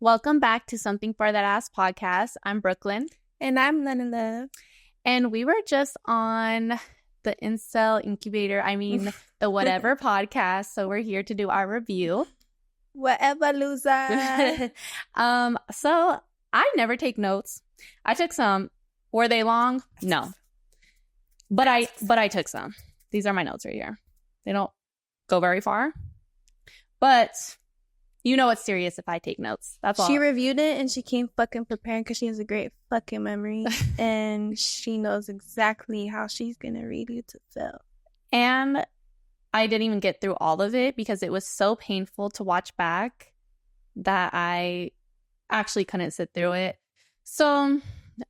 Welcome back to Something for That Ass podcast. I'm Brooklyn. And I'm None Love. And we were just on the Incel Incubator, the Whatever podcast. So we're here to do our review. Whatever, loser. So I never take notes. I took some. Were they long? No. But I took some. These are my notes right here. They don't go very far. But you know it's serious if I take notes. That's all. She reviewed it and she came fucking prepared because she has a great fucking memory. And she knows exactly how she's going to read you to fill. And I didn't even get through all of it because it was so painful to watch back that I actually couldn't sit through it. So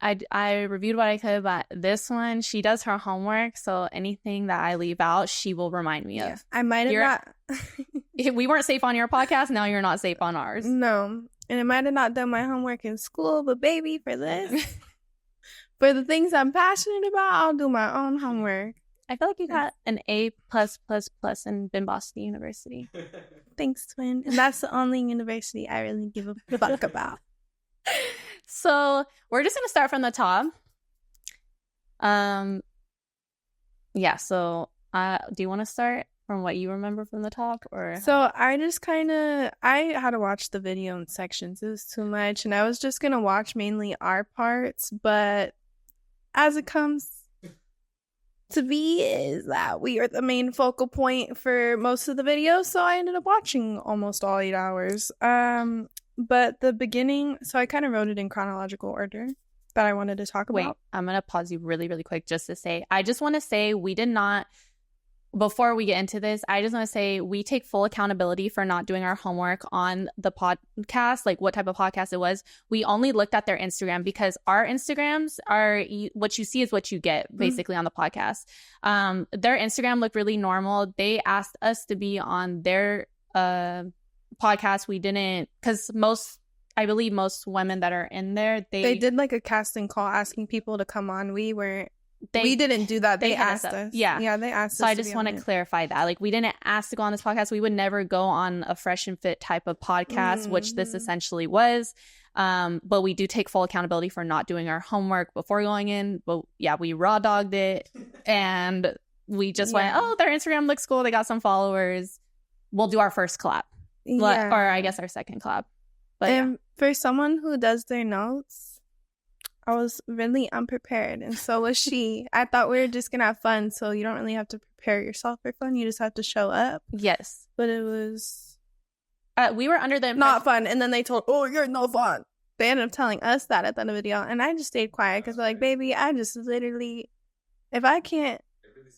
I reviewed what I could, but this one, she does her homework. So anything that I leave out, she will remind me of. I might have not. We weren't safe on your podcast. Now you're not safe on ours. No. And I might have not done my homework in school, but baby, for this, for the things I'm passionate about, I'll do my own homework. I feel like you got an A+++ in Boston University. Thanks, twin. And that's the only university I really give a fuck about. So we're just going to start from the top. So do you want to start from what you remember from the top? Or So I just I had to watch the video in sections. It was too much. And I was just going to watch mainly our parts. But as it comes to be is that we are the main focal point for most of the video. So I ended up watching almost all 8 hours. But the beginning, so I kind of wrote it in chronological order that I wanted to talk about. Wait, I'm going to pause you really, really quick just to say, I just want to say we did not, before we get into this, I just want to say we take full accountability for not doing our homework on the podcast, like what type of podcast it was. We only looked at their Instagram because our Instagrams are, what you see is what you get basically on the podcast. Their Instagram looked really normal. They asked us to be on their podcast. We didn't, because I believe most women that are in there, they did like a casting call asking people to come on. We didn't do that. They asked us. Yeah, they asked us. So I just want to clarify that. Like, we didn't ask to go on this podcast. We would never go on a Fresh and Fit type of podcast, which this essentially was. But we do take full accountability for not doing our homework before going in. But yeah, we raw dogged it, and we just went, oh, their Instagram looks cool. They got some followers. We'll do our first collab. Or I guess our second collab. But for someone who does their notes, I was really unprepared, and so was she. I thought we were just gonna have fun, so you don't really have to prepare yourself for fun. You just have to show up. Yes, but it was we were under the not fun, and then they told, "Oh, you're no fun." They ended up telling us that at the end of the video, and I just stayed quiet because, like, baby, I just literally, if I can't.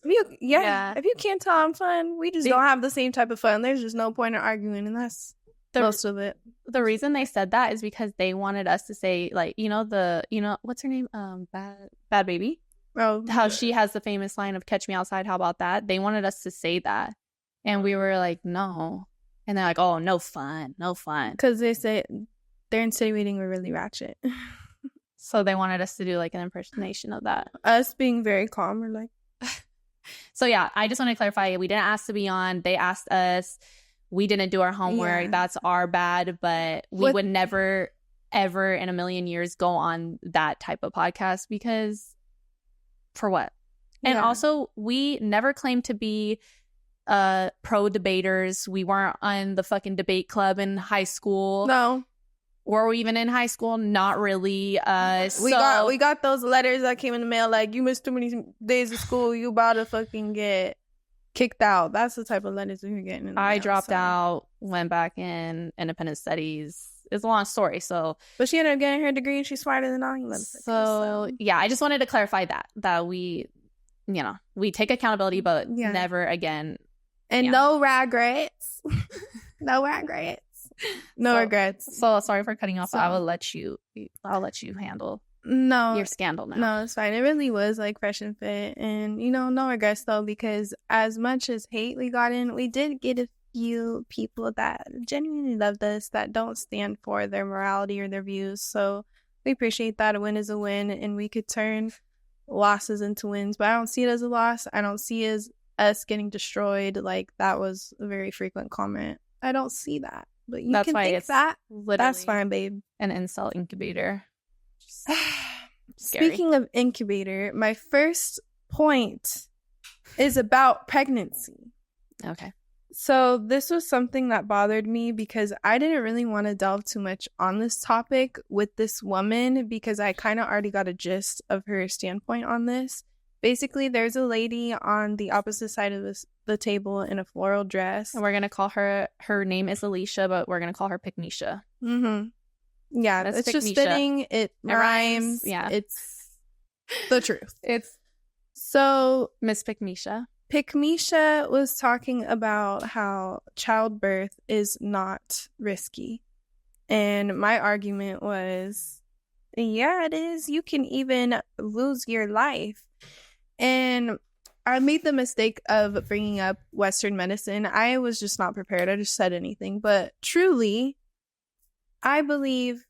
If you can't tell I'm fun, we just don't have the same type of fun. There's just no point in arguing, and that's most of it. The reason they said that is because they wanted us to say, like, what's her name? Bad Baby. Oh, how she has the famous line of "Catch me outside." How about that? They wanted us to say that, and we were like, no. And they're like, oh, no fun, because they say they're insinuating we're really ratchet. So they wanted us to do like an impersonation of that. Us being very calm, we're like. So yeah, I just want to clarify, we didn't ask to be on. They asked us. We didn't do our homework. Yeah. That's our bad. But we would never, ever in a million years go on that type of podcast because for what? And also, we never claimed to be pro debaters. We weren't on the fucking debate club in high school. No. Were we even in high school? Not really. We got those letters that came in the mail like, you missed too many days of school. You about to fucking get kicked out. That's the type of letters we were getting in the mail, dropped out, went back in independent studies. It's a long story. But she ended up getting her degree and she's smarter than all you motherfuckers. So yeah, I just wanted to clarify that we take accountability, but never again. And no regrets. No regrets. No regrets. So sorry for cutting off. I'll let you handle your scandal now. No, it's fine. It really was like Fresh and Fit, and no regrets though, because as much as hate we got in, we did get a few people that genuinely loved us that don't stand for their morality or their views. So we appreciate that. A win is a win, and we could turn losses into wins. But I don't see it as a loss. I don't see it as us getting destroyed. Like, that was a very frequent comment. I don't see that. But you That's can why think it's that. literally That's fine, babe. an incel incubator. Speaking of incubator, my first point is about pregnancy. Okay. So this was something that bothered me because I didn't really want to delve too much on this topic with this woman because I kind of already got a gist of her standpoint on this. Basically, there's a lady on the opposite side of the table in a floral dress. And we're going to call her name is Alicia, but we're going to call her Pickmeshia. Mm-hmm. Yeah, That's it's just Pickmeshia. fitting. It rhymes. Yeah. It's the truth. It's So Miss Pickmeshia. Pickmeshia was talking about how childbirth is not risky. And my argument was, yeah, it is. You can even lose your life. And I made the mistake of bringing up Western medicine. I was just not prepared. I just said anything. But truly, I believe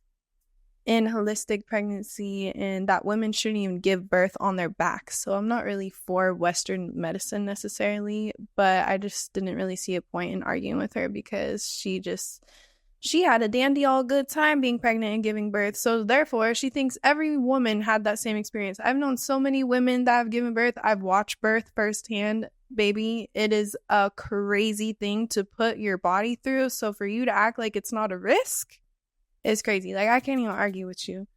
in holistic pregnancy and that women shouldn't even give birth on their backs. So I'm not really for Western medicine necessarily, but I just didn't really see a point in arguing with her because she had a dandy all good time being pregnant and giving birth. So therefore, she thinks every woman had that same experience. I've known so many women that have given birth. I've watched birth firsthand, baby. It is a crazy thing to put your body through. So for you to act like it's not a risk, it's crazy. Like, I can't even argue with you.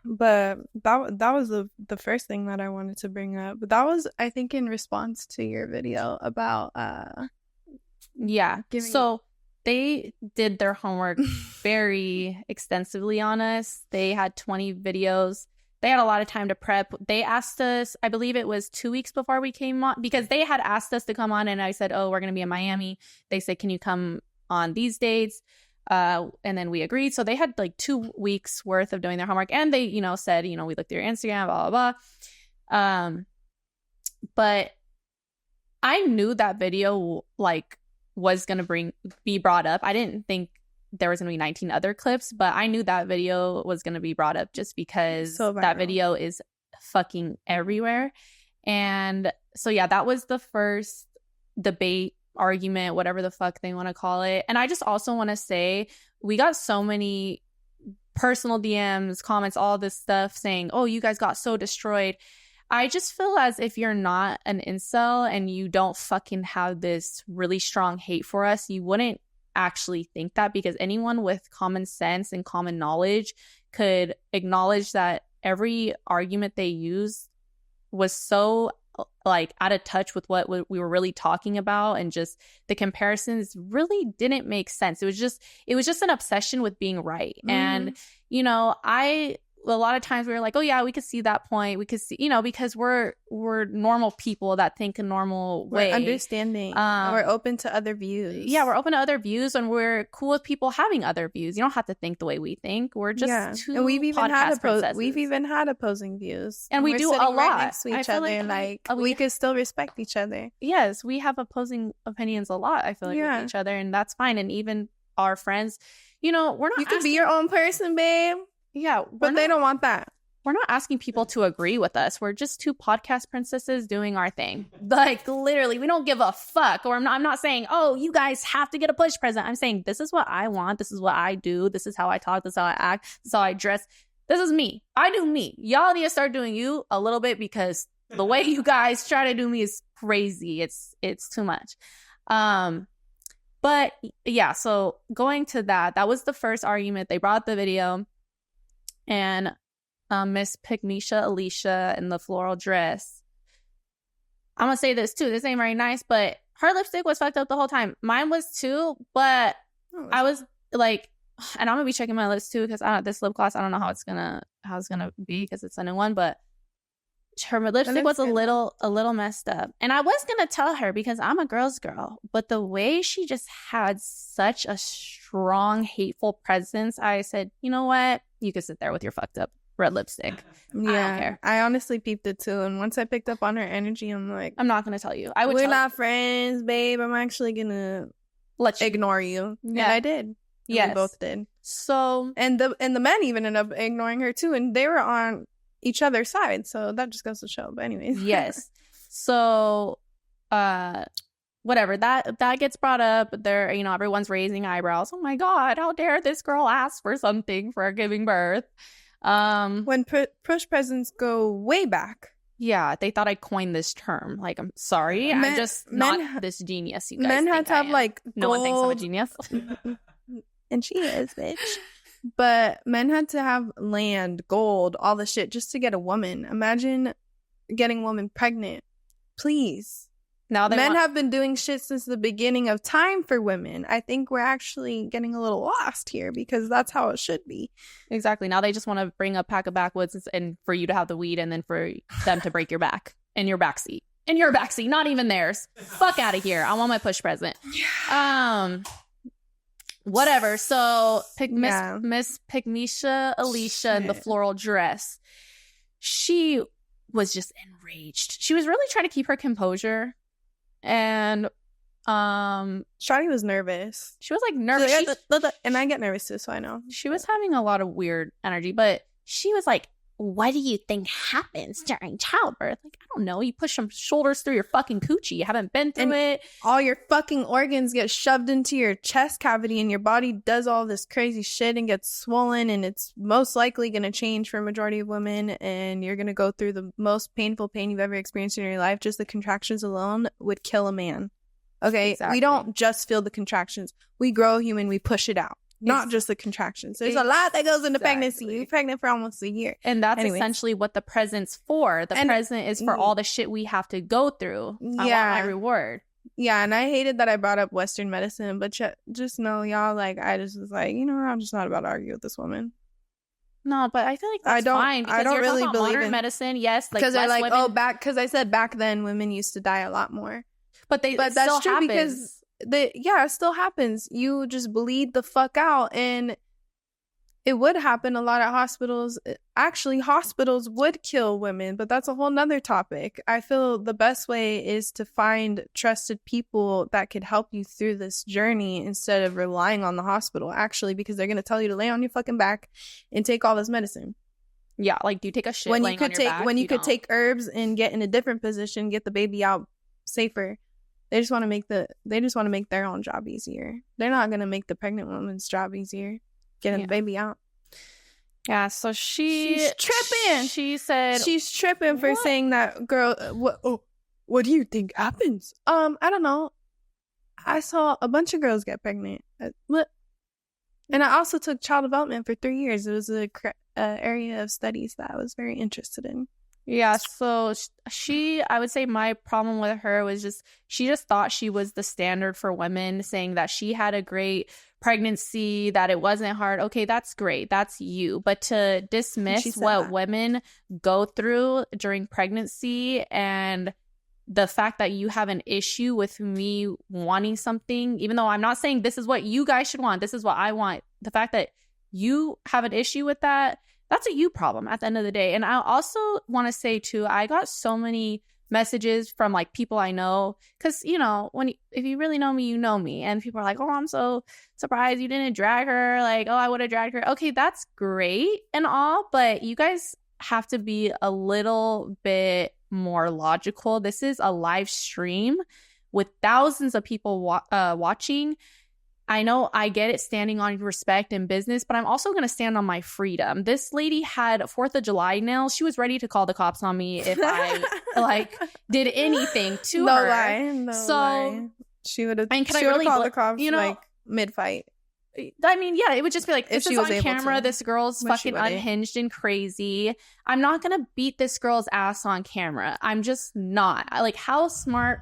But that was the first thing that I wanted to bring up. But that was, I think, in response to your video about yeah. So they did their homework very extensively on us. They had 20 videos. They had a lot of time to prep. They asked us, I believe it was 2 weeks before we came on, because they had asked us to come on, and I said, oh, we're going to be in Miami. They said, can you come on these dates? And then we agreed. So they had like 2 weeks worth of doing their homework, and they, said, we looked at your Instagram, blah, blah, blah. But I knew that video was going to be brought up. I didn't think there was going to be 19 other clips, but I knew that video was going to be brought up just because that video is fucking everywhere. And so, yeah, that was the first debate, argument, whatever the fuck they want to call it. And I just also want to say, we got so many personal DMs, comments, all this stuff saying, oh, you guys got so destroyed. I just feel as if you're not an incel and you don't fucking have this really strong hate for us, you wouldn't actually think that, because anyone with common sense and common knowledge could acknowledge that every argument they used was so out of touch with what we were really talking about, and just the comparisons really didn't make sense. It was just an obsession with being right. Mm-hmm. And a lot of times we were like, oh yeah, we could see that point. We could see, because we're normal people that think a normal way. We're understanding. We're open to other views. Yeah, we're open to other views, and we're cool with people having other views. You don't have to think the way we think. We're just two and we've even had opposing views, and we do a lot right next to each other. We could still respect each other. Yes, we have opposing opinions a lot. I feel like with each other, and that's fine. And even our friends, we're not. You can be your own person, babe. Yeah, but they don't want that. We're not asking people to agree with us. We're just two podcast princesses doing our thing. Like, literally, we don't give a fuck. Or I'm not saying, oh, you guys have to get a push present. I'm saying, this is what I want. This is what I do. This is how I talk. This is how I act. This is how I dress. This is me. I do me. Y'all need to start doing you a little bit, because the way you guys try to do me is crazy. It's too much. But yeah, so going to that was the first argument. They brought the video. And Miss Pickmeshia, Alicia, in the floral dress. I'm going to say this too. This ain't very nice, but her lipstick was fucked up the whole time. Mine was too, but I was like, and I'm going to be checking my lips too, because this lip gloss, I don't know how it's going to be, because it's a new one, but her lipstick was a little messed up. And I was going to tell her, because I'm a girl's girl, but the way she just had such a strong, hateful presence, I said, you know what? You could sit there with your fucked up red lipstick. Yeah, I don't care. I honestly peeped it too. And once I picked up on her energy, I'm like, I'm not going to tell you. We're not friends, babe. I'm actually going to ignore you. Yeah. And I did. Yes. We both did. So, and the men even ended up ignoring her too. And they were on each other's side. So that just goes to show. But anyways. Yes. So, whatever, that gets brought up. There, you know, everyone's raising eyebrows. Oh my God, how dare this girl ask for something for giving birth? When push presents go way back. Yeah, they thought I coined this term. Like, I'm sorry, I'm just not this genius. You guys, men had to have like no one thinks I'm a genius, and she is, bitch. But men had to have land, gold, all the shit just to get a woman. Imagine getting a woman pregnant. Please. Now men have been doing shit since the beginning of time for women. I think we're actually getting a little lost here because that's how it should be. Exactly. Now they just want to bring a pack of backwoods and for you to have the weed and then for them to break your back in your backseat. In your backseat, not even theirs. Fuck out of here. I want my push present. Whatever. So Miss Pickmeshia Alicia in the floral dress. She was just enraged. She was really trying to keep her composure. And Shawty was nervous. She was like nervous. And I get nervous too, so I know. She was having a lot of weird energy, but she was like, what do you think happens during childbirth? Like, I don't know. You push some shoulders through your fucking coochie. You haven't been through it. All your fucking organs get shoved into your chest cavity and your body does all this crazy shit and gets swollen, and it's most likely going to change for a majority of women, and you're going to go through the most painful pain you've ever experienced in your life. Just the contractions alone would kill a man. Okay? Exactly. We don't just feel the contractions. We grow a human. We push it out. Not just the contractions. There's a lot that goes into pregnancy. You're pregnant for almost a year. And that's essentially what the present's for. The present is for all the shit we have to go through. I want my reward. Yeah, and I hated that I brought up Western medicine, but just know, y'all, like, I just was like, you know, I'm just not about to argue with this woman. No, but I feel like that's fine. Because I don't really believe in medicine. Yes, like, because they're like, women... because I said back then women used to die a lot more. But that's true because... it still happens. You just bleed the fuck out, and it would happen a lot at hospitals. Actually, hospitals would kill women, but that's a whole nother topic. I feel the best way is to find trusted people that could help you through this journey instead of relying on the hospital, actually, because they're going to tell you to lay on your fucking back and take all this medicine. Yeah, like, do you take a shit when laying on your back? When you could take herbs and get in a different position, get the baby out safer. They just want to make their own job easier. They're not going to make the pregnant woman's job easier. Getting the baby out. Yeah, so she's tripping. She said she's tripping for saying that. Girl, what do you think happens? I don't know. I saw a bunch of girls get pregnant. And I also took child development for 3 years. It was a area of studies that I was very interested in. Yeah, so I would say my problem with her was she just thought she was the standard for women, saying that she had a great pregnancy, that it wasn't hard. Okay, that's great. That's you. But to dismiss what women go through during pregnancy and the fact that you have an issue with me wanting something, even though I'm not saying this is what you guys should want, this is what I want. The fact that you have an issue with that, that's a you problem at the end of the day. And I also want to say, too, I got so many messages from, like, people I know. Because, you know, if you really know me, you know me. And people are like, oh, I'm so surprised you didn't drag her. Like, oh, I would have dragged her. Okay, that's great and all. But you guys have to be a little bit more logical. This is a live stream with thousands of people watching. I know I get it, standing on respect and business, but I'm also going to stand on my freedom. This lady had 4th of July nails. She was ready to call the cops on me if I did anything to her. No lie. She would have called the cops, mid-fight. I mean, yeah, it would just be like, this is on camera. This girl's fucking unhinged and crazy. I'm not going to beat this girl's ass on camera. I'm just not. Like, how smart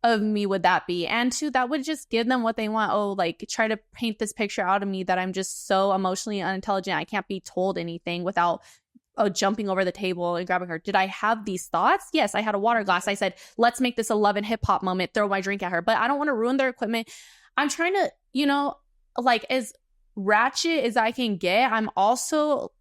of me would that be? And two, that would just give them what they want. Oh, like, try to paint this picture out of me that I'm just so emotionally unintelligent, I can't be told anything without jumping over the table and grabbing her. Did I have these thoughts? Yes, I had a water glass. I said, let's make this a love and hip hop moment, throw my drink at her. But I don't want to ruin their equipment. I'm trying to, like, as ratchet as I can get, I'm also,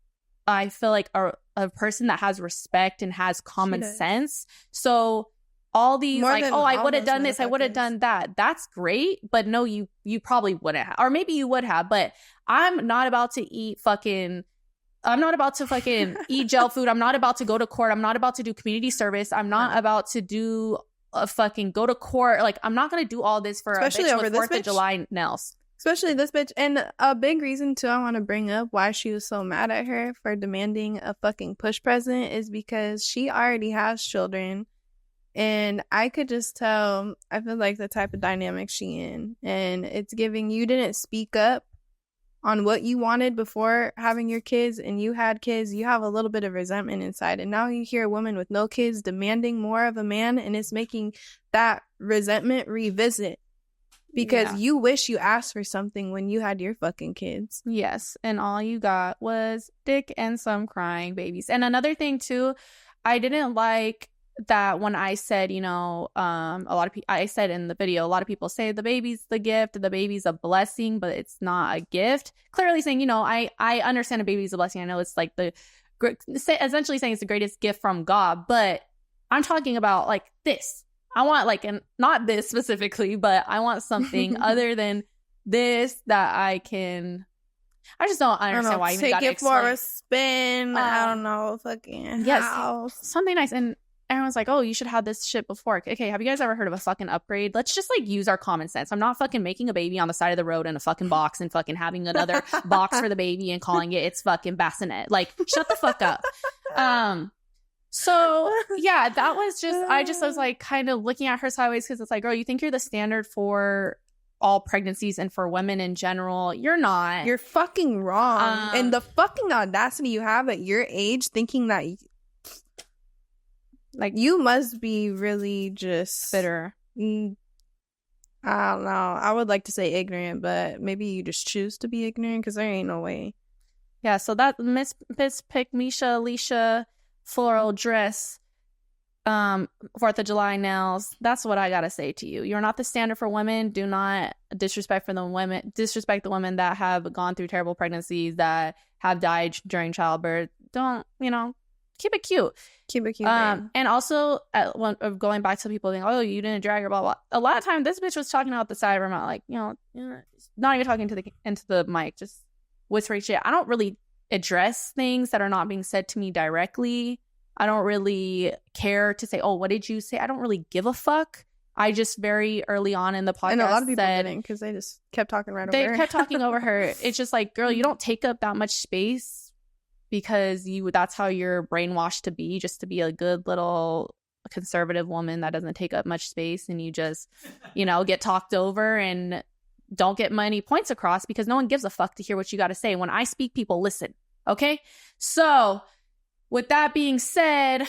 I feel like a person that has respect and has common sense. So all these I would have done this, I would have done that. That's great, but no, you probably wouldn't have, or maybe you would have. But I'm not about to eat eat gel food. I'm not about to go to court. I'm not about to do community service. I'm not about to do fucking go to court. Like, I'm not gonna do all this for especially a bitch over with this 4th of bitch. July nails. Especially this bitch. And a big reason, too, I want to bring up why she was so mad at her for demanding a fucking push present is because she already has children. And I could just tell, I feel like the type of dynamic she in. And it's giving, you didn't speak up on what you wanted before having your kids, and you had kids. You have a little bit of resentment inside. And now you hear a woman with no kids demanding more of a man, and it's making that resentment revisit. Because you wish you asked for something when you had your fucking kids. Yes. And all you got was dick and some crying babies. And another thing, too, I didn't like that when I said, you know, a lot of people, I said in the video, a lot of people say the baby's the gift, the baby's a blessing, but it's not a gift. Clearly saying, you know, I understand a baby's a blessing. I know it's like essentially saying it's the greatest gift from God, but I'm talking about like this. I want like, and not this specifically, but I want something other than this that I just don't understand why you take it explain. for a spin. I don't know, fucking house. Something nice. And everyone's like, oh, you should have this shit before. Okay, have you guys ever heard of a fucking upgrade? Let's just like use our common sense. I'm not fucking making a baby on the side of the road in a fucking box and fucking having another box for the baby and calling it's fucking bassinet. Like, shut the fuck up. So yeah, that was just, I was like kind of looking at her sideways because it's like, girl, you think you're the standard for all pregnancies and for women in general. You're not. You're fucking wrong. And the fucking audacity you have at your age thinking that like you must be really just bitter. I don't know. I would like to say ignorant, but maybe you just choose to be ignorant because there ain't no way. Yeah, so that Miss Pickmeshia Alicia floral dress, 4th of July nails, that's what I gotta say to you. You're not the standard for women. Do not disrespect the women that have gone through terrible pregnancies, that have died during childbirth. Don't, you know, keep it cute. Keep it cute. And also, going back to people being, oh, you didn't drag her, blah, blah. A lot of time, this bitch was talking out the side of her mouth, like, you know, not even talking into the mic, just whispering shit. I don't really address things that are not being said to me directly. I don't really care to say, oh, what did you say? I don't really give a fuck. I just very early on in the podcast and a lot of people didn't, because they just kept talking over her. They kept talking over her. It's just like, girl, you don't take up that much space because that's how you're brainwashed to be, just to be a good little conservative woman that doesn't take up much space, and you just, you know, get talked over and don't get many points across because no one gives a fuck to hear what you got to say. When I speak, people listen. Okay? So with that being said,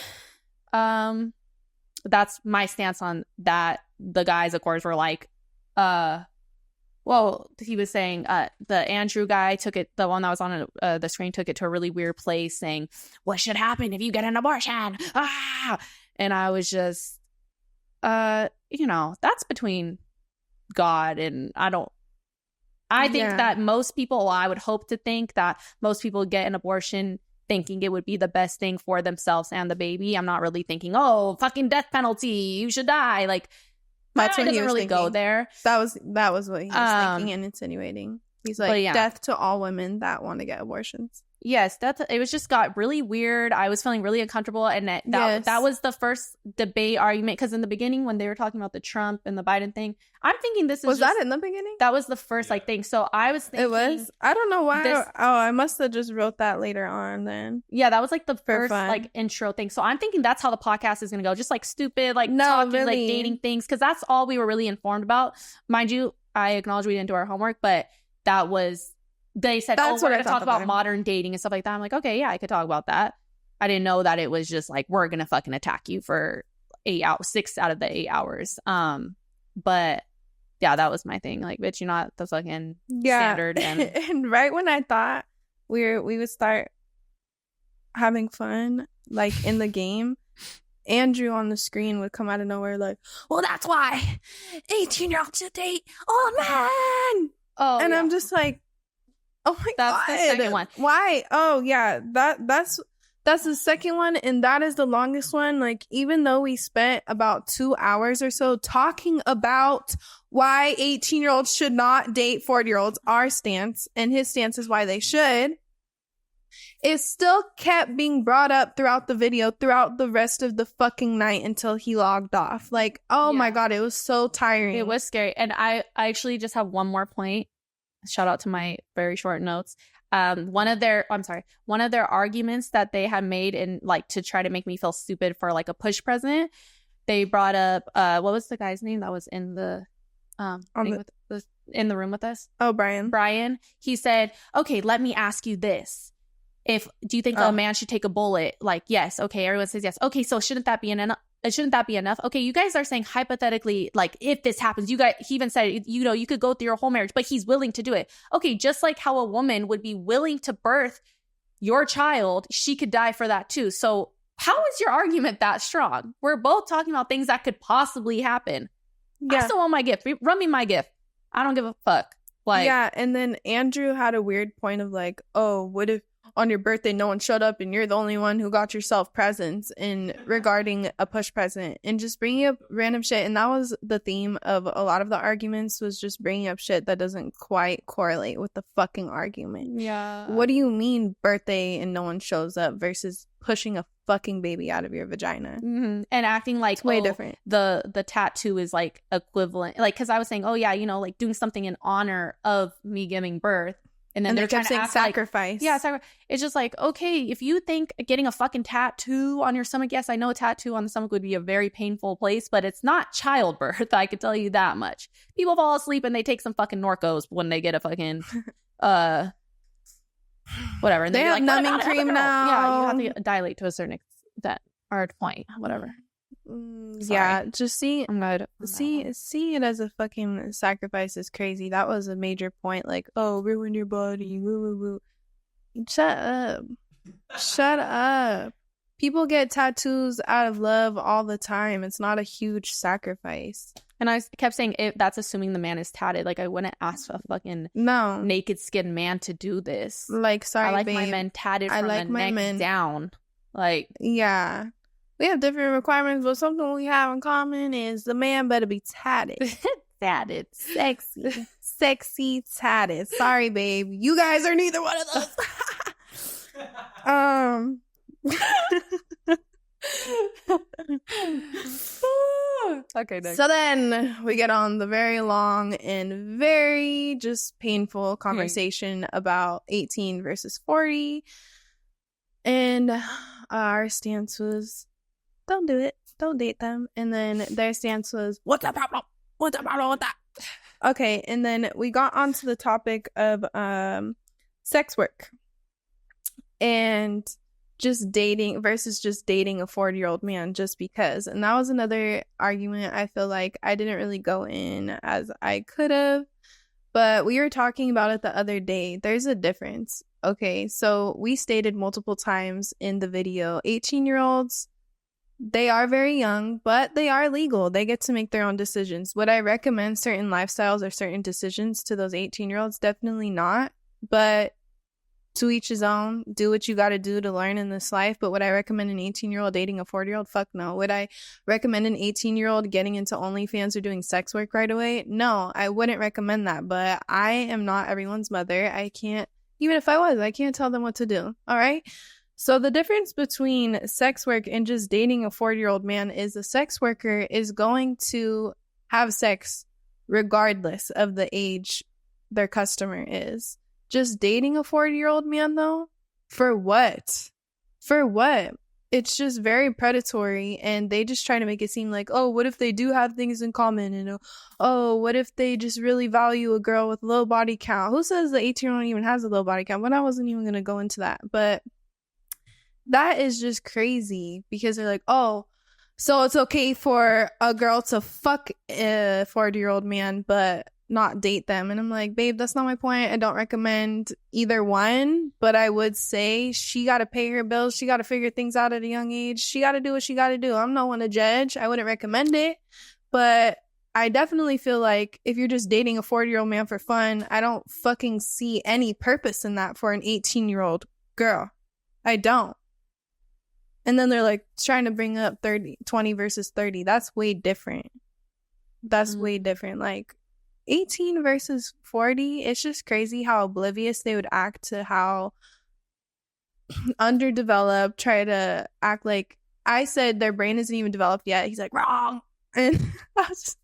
that's my stance on that. The guys, of course, were like, well, he was saying the Andrew guy took it, the one that was on the screen, took it to a really weird place, saying, what should happen if you get an abortion? Ah! And I was just, you know, that's between God and I think that most people, I would hope to think that most people get an abortion thinking it would be the best thing for themselves and the baby. I'm not really thinking, oh, fucking death penalty, you should die. Like, that's what he doesn't was really thinking. Go there. That was what he was thinking and insinuating. He's like, death to all women that want to get abortions. Yes, it was just got really weird. I was feeling really uncomfortable, and that was the first debate argument, because in the beginning when they were talking about the Trump and the Biden thing, I'm thinking this is that in the beginning? That was the first thing. So I was thinking it was. I don't know why. I must have just wrote that later on. Then that was like the first intro thing. So I'm thinking that's how the podcast is gonna go, just like stupid, like talking, really, like dating things, because that's all we were really informed about. Mind you, I acknowledge we didn't do our homework, but that was. They said, we're going to talk about modern dating and stuff like that. I'm like, okay, yeah, I could talk about that. I didn't know that it was just like, we're going to fucking attack you for 8 hours, 6 out of the 8 hours. But yeah, that was my thing. Like, bitch, you're not the fucking standard. And right when I thought we would start having fun, like in the game, Andrew on the screen would come out of nowhere like, well, that's why 18-year-olds should date old men. Oh, and I'm just like, oh my God. That's the second one. Why? Oh yeah, that's the second one, and that is the longest one. Like, even though we spent about 2 hours or so talking about why 18-year-olds should not date 40-year-olds, our stance, and his stance is why they should. It still kept being brought up throughout the video, throughout the rest of the fucking night until he logged off. Like, oh my God, it was so tiring. It was scary. And I actually just have one more point. Shout out to my very short notes. One of their arguments that they had made in like to try to make me feel stupid for like a push president, they brought up what was the guy's name that was in the in the room with us? Oh, Brian. He said, okay, let me ask you this. Do you think a man should take a bullet? Like, yes. Okay. Everyone says yes. Okay. So shouldn't that be enough? Okay. You guys are saying hypothetically, like if this happens, he even said, you could go through your whole marriage, but he's willing to do it. Okay. Just like how a woman would be willing to birth your child, she could die for that too. So how is your argument that strong? We're both talking about things that could possibly happen. Yeah. I still want my gift. Run me my gift. I don't give a fuck. Like, yeah. And then Andrew had a weird point of like, oh, what if on your birthday no one showed up and you're the only one who got yourself presents in regarding a push present, and just bringing up random shit. And that was the theme of a lot of the arguments, was just bringing up shit that doesn't quite correlate with the fucking argument. Yeah. What do you mean birthday and no one shows up versus pushing a fucking baby out of your vagina? Mm-hmm. And acting like, it's way different. The tattoo is like equivalent. Like, because I was saying, oh yeah, like doing something in honor of me giving birth. And then they're trying to act sacrifice. Like, it's just like, okay, if you think getting a fucking tattoo on your stomach, yes, I know a tattoo on the stomach would be a very painful place, but it's not childbirth. I could tell you that much. People fall asleep and they take some fucking Norcos when they get a fucking, whatever. And they have like, numbing cream now. Yeah, you have to dilate to a certain extent or point, whatever. Yeah, just see it as a fucking sacrifice is crazy. That was a major point. Like, oh, ruin your body, woo woo woo. Shut up. People get tattoos out of love all the time. It's not a huge sacrifice. And I kept saying, that's assuming the man is tatted. Like, I wouldn't ask a fucking naked skin man to do this. Like, sorry, I like babe. my men tatted from the neck down. Like, yeah. We have different requirements, but something we have in common is the man better be tatted. Tatted. Sexy. Sexy tatted. Sorry, babe. You guys are neither one of those. Okay, next. So then we get on the very long and very just painful conversation about 18 versus 40. And our stance was, don't do it. Don't date them. And then their stance was, what's the problem? What's the problem with that? Okay, and then we got onto the topic of sex work and just dating versus just dating a 40-year-old man just because. And that was another argument I feel like I didn't really go in as I could have. But we were talking about it the other day. There's a difference. Okay, so we stated multiple times in the video, 18-year-olds, they are very young, but they are legal. They get to make their own decisions. Would I recommend certain lifestyles or certain decisions to those 18-year-olds? Definitely not. But to each his own. Do what you got to do to learn in this life. But would I recommend an 18-year-old dating a 40-year-old? Fuck no. Would I recommend an 18-year-old getting into OnlyFans or doing sex work right away? No, I wouldn't recommend that. But I am not everyone's mother. I can't, even if I was, I can't tell them what to do. All right? So the difference between sex work and just dating a 40-year-old man is a sex worker is going to have sex regardless of the age their customer is. Just dating a 40-year-old man, though? For what? For what? It's just very predatory, and they just try to make it seem like, oh, what if they do have things in common? And oh, what if they just really value a girl with low body count? Who says the 18-year-old even has a low body count? But I wasn't even going to go into that. But that is just crazy because they're like, oh, so it's okay for a girl to fuck a 40-year-old man, but not date them. And I'm like, babe, that's not my point. I don't recommend either one, but I would say she got to pay her bills. She got to figure things out at a young age. She got to do what she got to do. I'm no one to judge. I wouldn't recommend it, but I definitely feel like if you're just dating a 40-year-old man for fun, I don't fucking see any purpose in that for an 18-year-old girl. I don't. And then they're like trying to bring up 20 versus 30. That's way different. That's way different. Like 18 versus 40, it's just crazy how oblivious they would act to how underdeveloped, try to act like I said their brain isn't even developed yet. He's like, wrong. And I was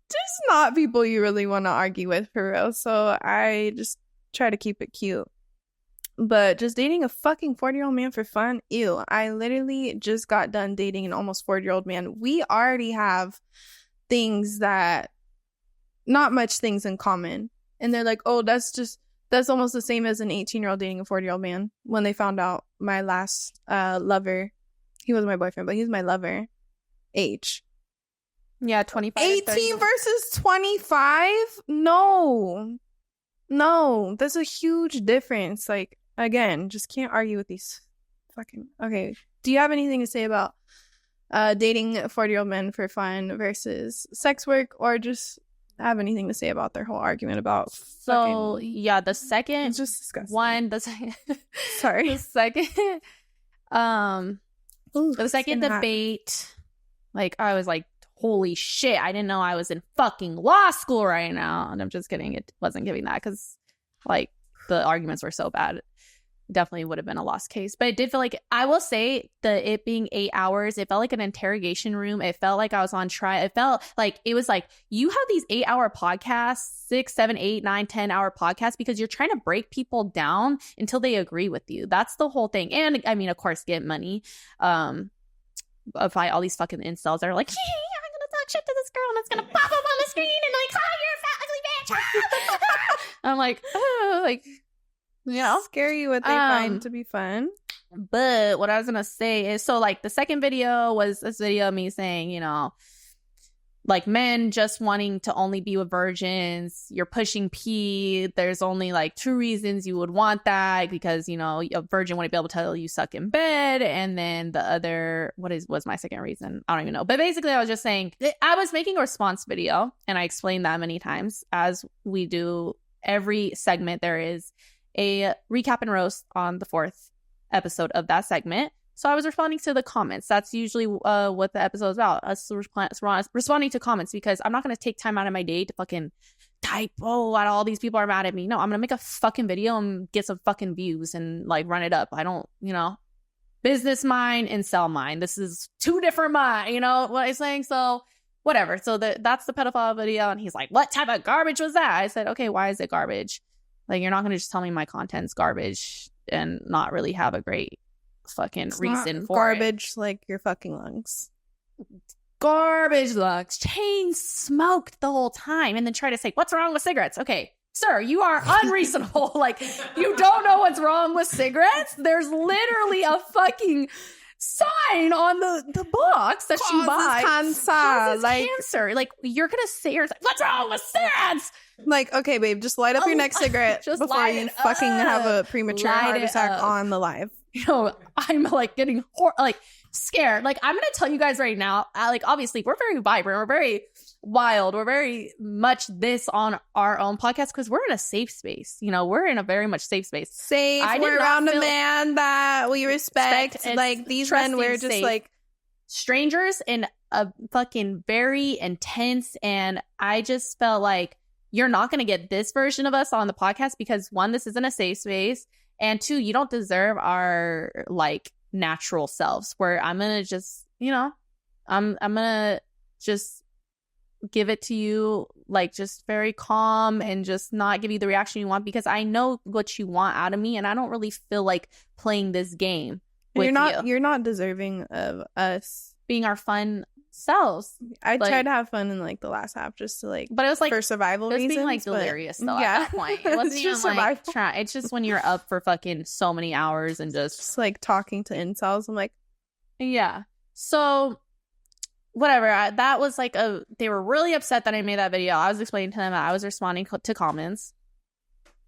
just not people you really want to argue with for real. So I just try to keep it cute. But just dating a fucking 40-year-old man for fun, ew. I literally just got done dating an almost 40-year-old man. We already have things that, not much things in common. And they're like, oh, that's almost the same as an 18-year-old dating a 40-year-old man. When they found out my last lover, he was my boyfriend, but he's my lover, age. Yeah, 25. 18 versus 25? No, that's a huge difference. Like, again, just can't argue with these fucking... Okay, do you have anything to say about dating 40-year-old men for fun versus sex work, or just have anything to say about their whole argument about so yeah, the second it's just disgusting. Sorry. The second debate, like, I was like, holy shit, I didn't know I was in fucking law school right now. And I'm just kidding, it wasn't giving that, because like the arguments were so bad. Definitely would have been a lost case. But it did feel like, I will say, it being 8 hours, it felt like an interrogation room. It felt like I was on trial. It felt like it was like, you have these 8-hour podcasts, 6, 7, 8, 9, 10-hour podcasts, because you're trying to break people down until they agree with you. That's the whole thing. And I mean, of course, get money. By all these fucking incels that are like, hey, I'm gonna talk shit to this girl and it's gonna pop up on the screen and like, hi, you're a fat ugly bitch. I'm like, oh, like, you know, scary what they find to be fun. But what I was gonna say is, so like the second video was this video of me saying, you know, like, men just wanting to only be with virgins, you're pushing P. There's only like 2 reasons you would want that, because, you know, a virgin wouldn't be able to tell you suck in bed. And then the other, was my second reason? I don't even know. But basically, I was just saying, I was making a response video, and I explained that many times, as we do every segment. There is a recap and roast on the 4th episode of that segment. So I was responding to the comments. That's usually what the episode is about. Us responding to comments, because I'm not going to take time out of my day to fucking type, oh, all these people are mad at me. No, I'm going to make a fucking video and get some fucking views and like run it up. I don't, you know, business mind and sell mind. This is 2 different mind, you know what I'm saying? So whatever. So that's the pedophile video. And he's like, what type of garbage was that? I said, okay, why is it garbage? Like, you're not going to just tell me my content's garbage and not really have a great fucking reason for garbage it. Like your fucking lungs. Garbage lungs. Chain smoked the whole time, and then try to say, what's wrong with cigarettes? Okay, sir, you are unreasonable. Like, you don't know what's wrong with cigarettes? There's literally a fucking sign on the box that you buy. Causes cancer. Like, you're gonna say, what's wrong with cigarettes? Like, okay, babe, just light up your next cigarette before you fucking have a premature heart attack on the live. You know, I'm like getting scared. Like, I'm gonna tell you guys right now, like, obviously we're very vibrant, we're very wild, we're very much this on our own podcast, because we're in a safe space. You know, we're in a very much safe space. We're around a man that we respect. Like, these men, we're just safe. Like strangers in a fucking very intense, and I just felt like, you're not gonna get this version of us on the podcast, because 1, this isn't a safe space, and 2, you don't deserve our like natural selves, where I'm gonna just, you know, I'm gonna just give it to you, like, just very calm, and just not give you the reaction you want, because I know what you want out of me, and I don't really feel like playing this game with you're not deserving of us being our fun selves. I tried to have fun in like the last half, just to like, but it was like for survival reasons. Being like delirious though. Yeah. At that point, it wasn't even like it's just when you're up for fucking so many hours and just like talking to incels. I'm like, yeah. So whatever. That was like they were really upset that I made that video. I was explaining to them that I was responding to comments,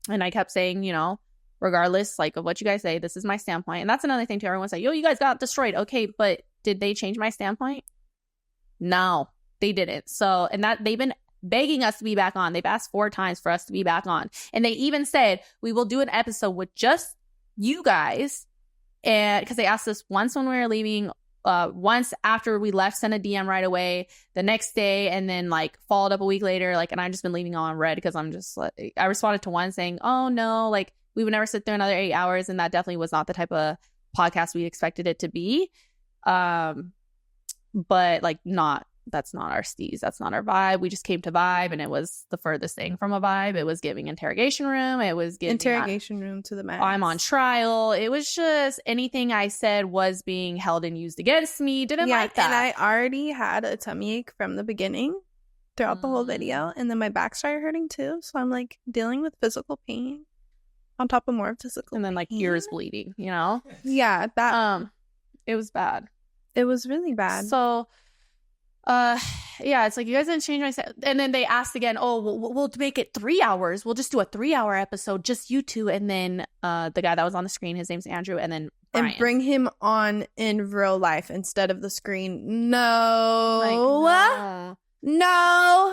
and I kept saying, you know, regardless like of what you guys say, this is my standpoint. And that's another thing too. Everyone say, yo, you guys got destroyed. Okay, but did they change my standpoint? No, they didn't. So, and that they've been begging us to be back on. They've asked 4 times for us to be back on. And they even said, we will do an episode with just you guys. And because they asked us once when we were leaving, once after we left, sent a DM right away, the next day, and then like followed up a week later. Like, and I've just been leaving on red, because I'm just like, I responded to one saying, oh no, like, we would never sit through another 8 hours, and that definitely was not the type of podcast we expected it to be. But like, that's not our steez. That's not our vibe. We just came to vibe, and it was the furthest thing from a vibe. It was giving interrogation room. It was giving interrogation room to the max. I'm on trial. It was just anything I said was being held and used against me. Didn't like that. And I already had a tummy ache from the beginning throughout the whole video. And then my back started hurting too. So I'm like dealing with physical pain on top of more physical and then like pain. ears bleeding, you know? Yeah. That it was bad. It was really bad. So yeah, it's like, you guys didn't change my set. And then they asked again, we'll make it 3 hours. We'll just do a 3-hour episode, just you two. And then the guy that was on the screen, his name's Andrew, and then Brian. And bring him on in real life instead of the screen. No,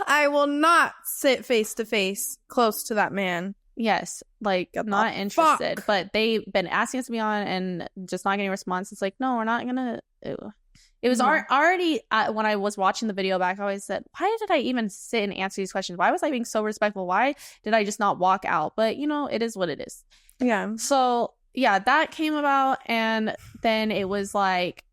I will not sit face to face close to that man. Yes, like, I'm not interested. Fuck. But they've been asking us to be on and just not getting a response. It's like, no, we're not gonna. Ew. It was already, when I was watching the video back, I always said, why did I even sit and answer these questions? Why was I being so respectful? Why did I just not walk out? But, you know, it is what it is. Yeah. So, yeah, that came about. And then it was like,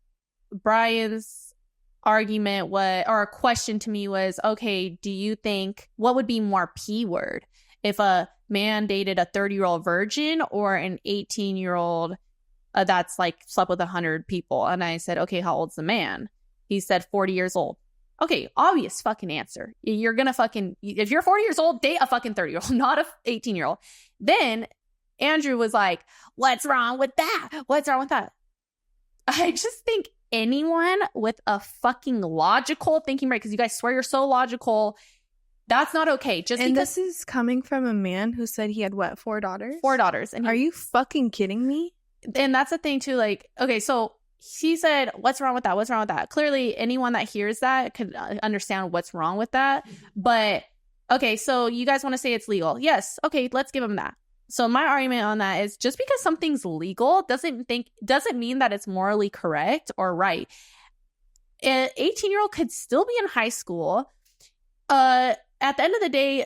Brian's argument or a question to me was, okay, do you think, what would be more P word? If a man dated a 30-year-old virgin or an 18-year-old that's like slept with 100 people? And I said, okay, how old's the man? He said 40 years old. Okay, obvious fucking answer. You're gonna fucking, if you're 40 years old, date a fucking 30-year-old, not a 18-year-old. Then Andrew was like, what's wrong with that? What's wrong with that? I just think anyone with a fucking logical thinking, right? Because you guys swear you're so logical. That's not okay. And this is coming from a man who said he had what, 4 daughters? 4 daughters. And are you fucking kidding me? And that's the thing too, like, okay, so he said, what's wrong with that? What's wrong with that? Clearly, anyone that hears that could understand what's wrong with that. But, okay, so you guys want to say it's legal. Yes. Okay, let's give him that. So my argument on that is, just because something's legal doesn't mean that it's morally correct or right. An 18-year-old could still be in high school. At the end of the day,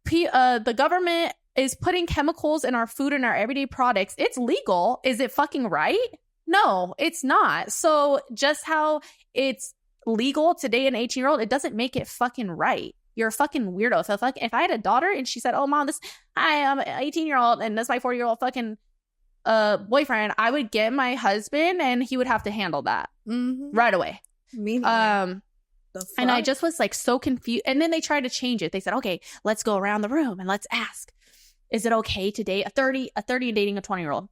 the government is putting chemicals in our food and our everyday products. It's legal. Is it fucking right? No, it's not. So just how it's legal to date an 18-year-old, it doesn't make it fucking right. You're a fucking weirdo. If I had a daughter and she said, oh, mom, I am an 18-year-old and this is my 4-year-old fucking boyfriend, I would get my husband and he would have to handle that right away. And I just was like so confused. And then they tried to change it. They said, okay, let's go around the room and let's ask, is it okay to date a 30 and dating a 20-year-old?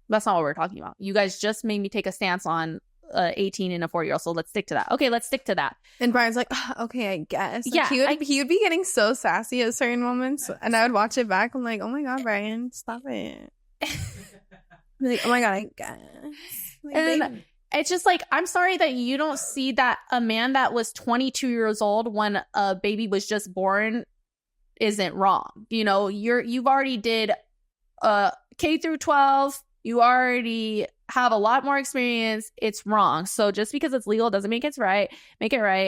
That's not what we're talking about. You guys just made me take a stance on 18 and a 4-year-old, so let's stick to that. Okay, let's stick to that. And Brian's like, okay, I guess. Like, yeah, he would be getting so sassy at certain moments, and I would watch it back. I'm like, oh my god, Brian, stop it. Like, oh my god, I guess. Like, and it's just like, I'm sorry that you don't see that a man that was 22 years old when a baby was just born isn't wrong. You know, you've already did K through 12. You already have a lot more experience. It's wrong. So just because it's legal doesn't make it right.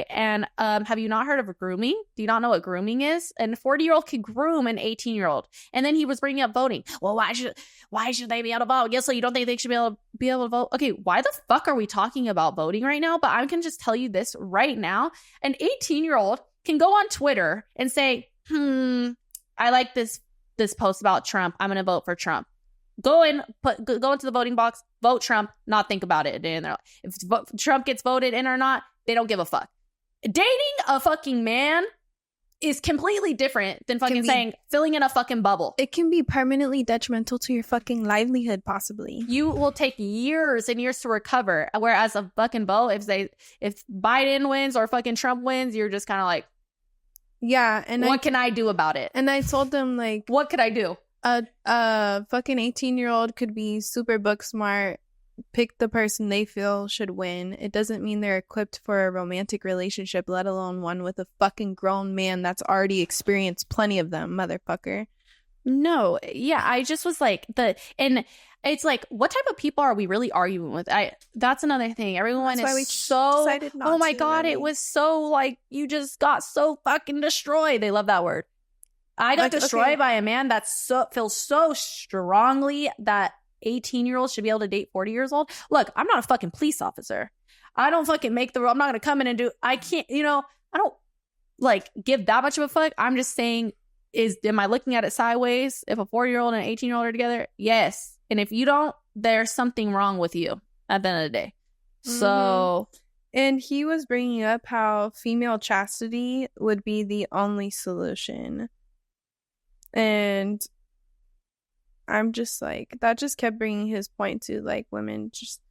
And have you not heard of grooming? Do you not know what grooming is? And a 40-year-old could groom an 18-year-old. And then he was bringing up voting. Well, why should they be able to vote? Yes, so you don't think they should be able to vote? Okay, why the fuck are we talking about voting right now? But I can just tell you this right now. An 18-year-old can go on Twitter and say, I like this post about Trump. I'm going to vote for Trump. Go into the voting box, vote Trump, not think about it. If Trump gets voted in or not, they don't give a fuck. Dating a fucking man is completely different than fucking saying filling in a fucking bubble. It can be permanently detrimental to your fucking livelihood, possibly. You will take years and years to recover. Whereas a fucking vote, if Biden wins or fucking Trump wins, you're just kind of like, yeah. And what can I do about it? And I told them, like, what could I do? A fucking 18-year-old could be super book smart, pick the person they feel should win. It doesn't mean they're equipped for a romantic relationship, let alone one with a fucking grown man that's already experienced plenty of them, motherfucker. No, yeah, I just was like, and it's like, what type of people are we really arguing with? That's another thing. Everyone is so, oh my god, it was so like, you just got so fucking destroyed. They love that word. I got destroyed by a man that feels so strongly that 18-year-olds should be able to date 40 years old. Look, I'm not a fucking police officer. I don't fucking make the rule. I'm not going to come in and do, I can't, I don't like give that much of a fuck. I'm just saying, am I looking at it sideways? If a 4-year-old and an 18-year-old are together? Yes. And if you don't, there's something wrong with you at the end of the day. So. And he was bringing up how female chastity would be the only solution. And I'm just like, that just kept bringing his point to, like, women just,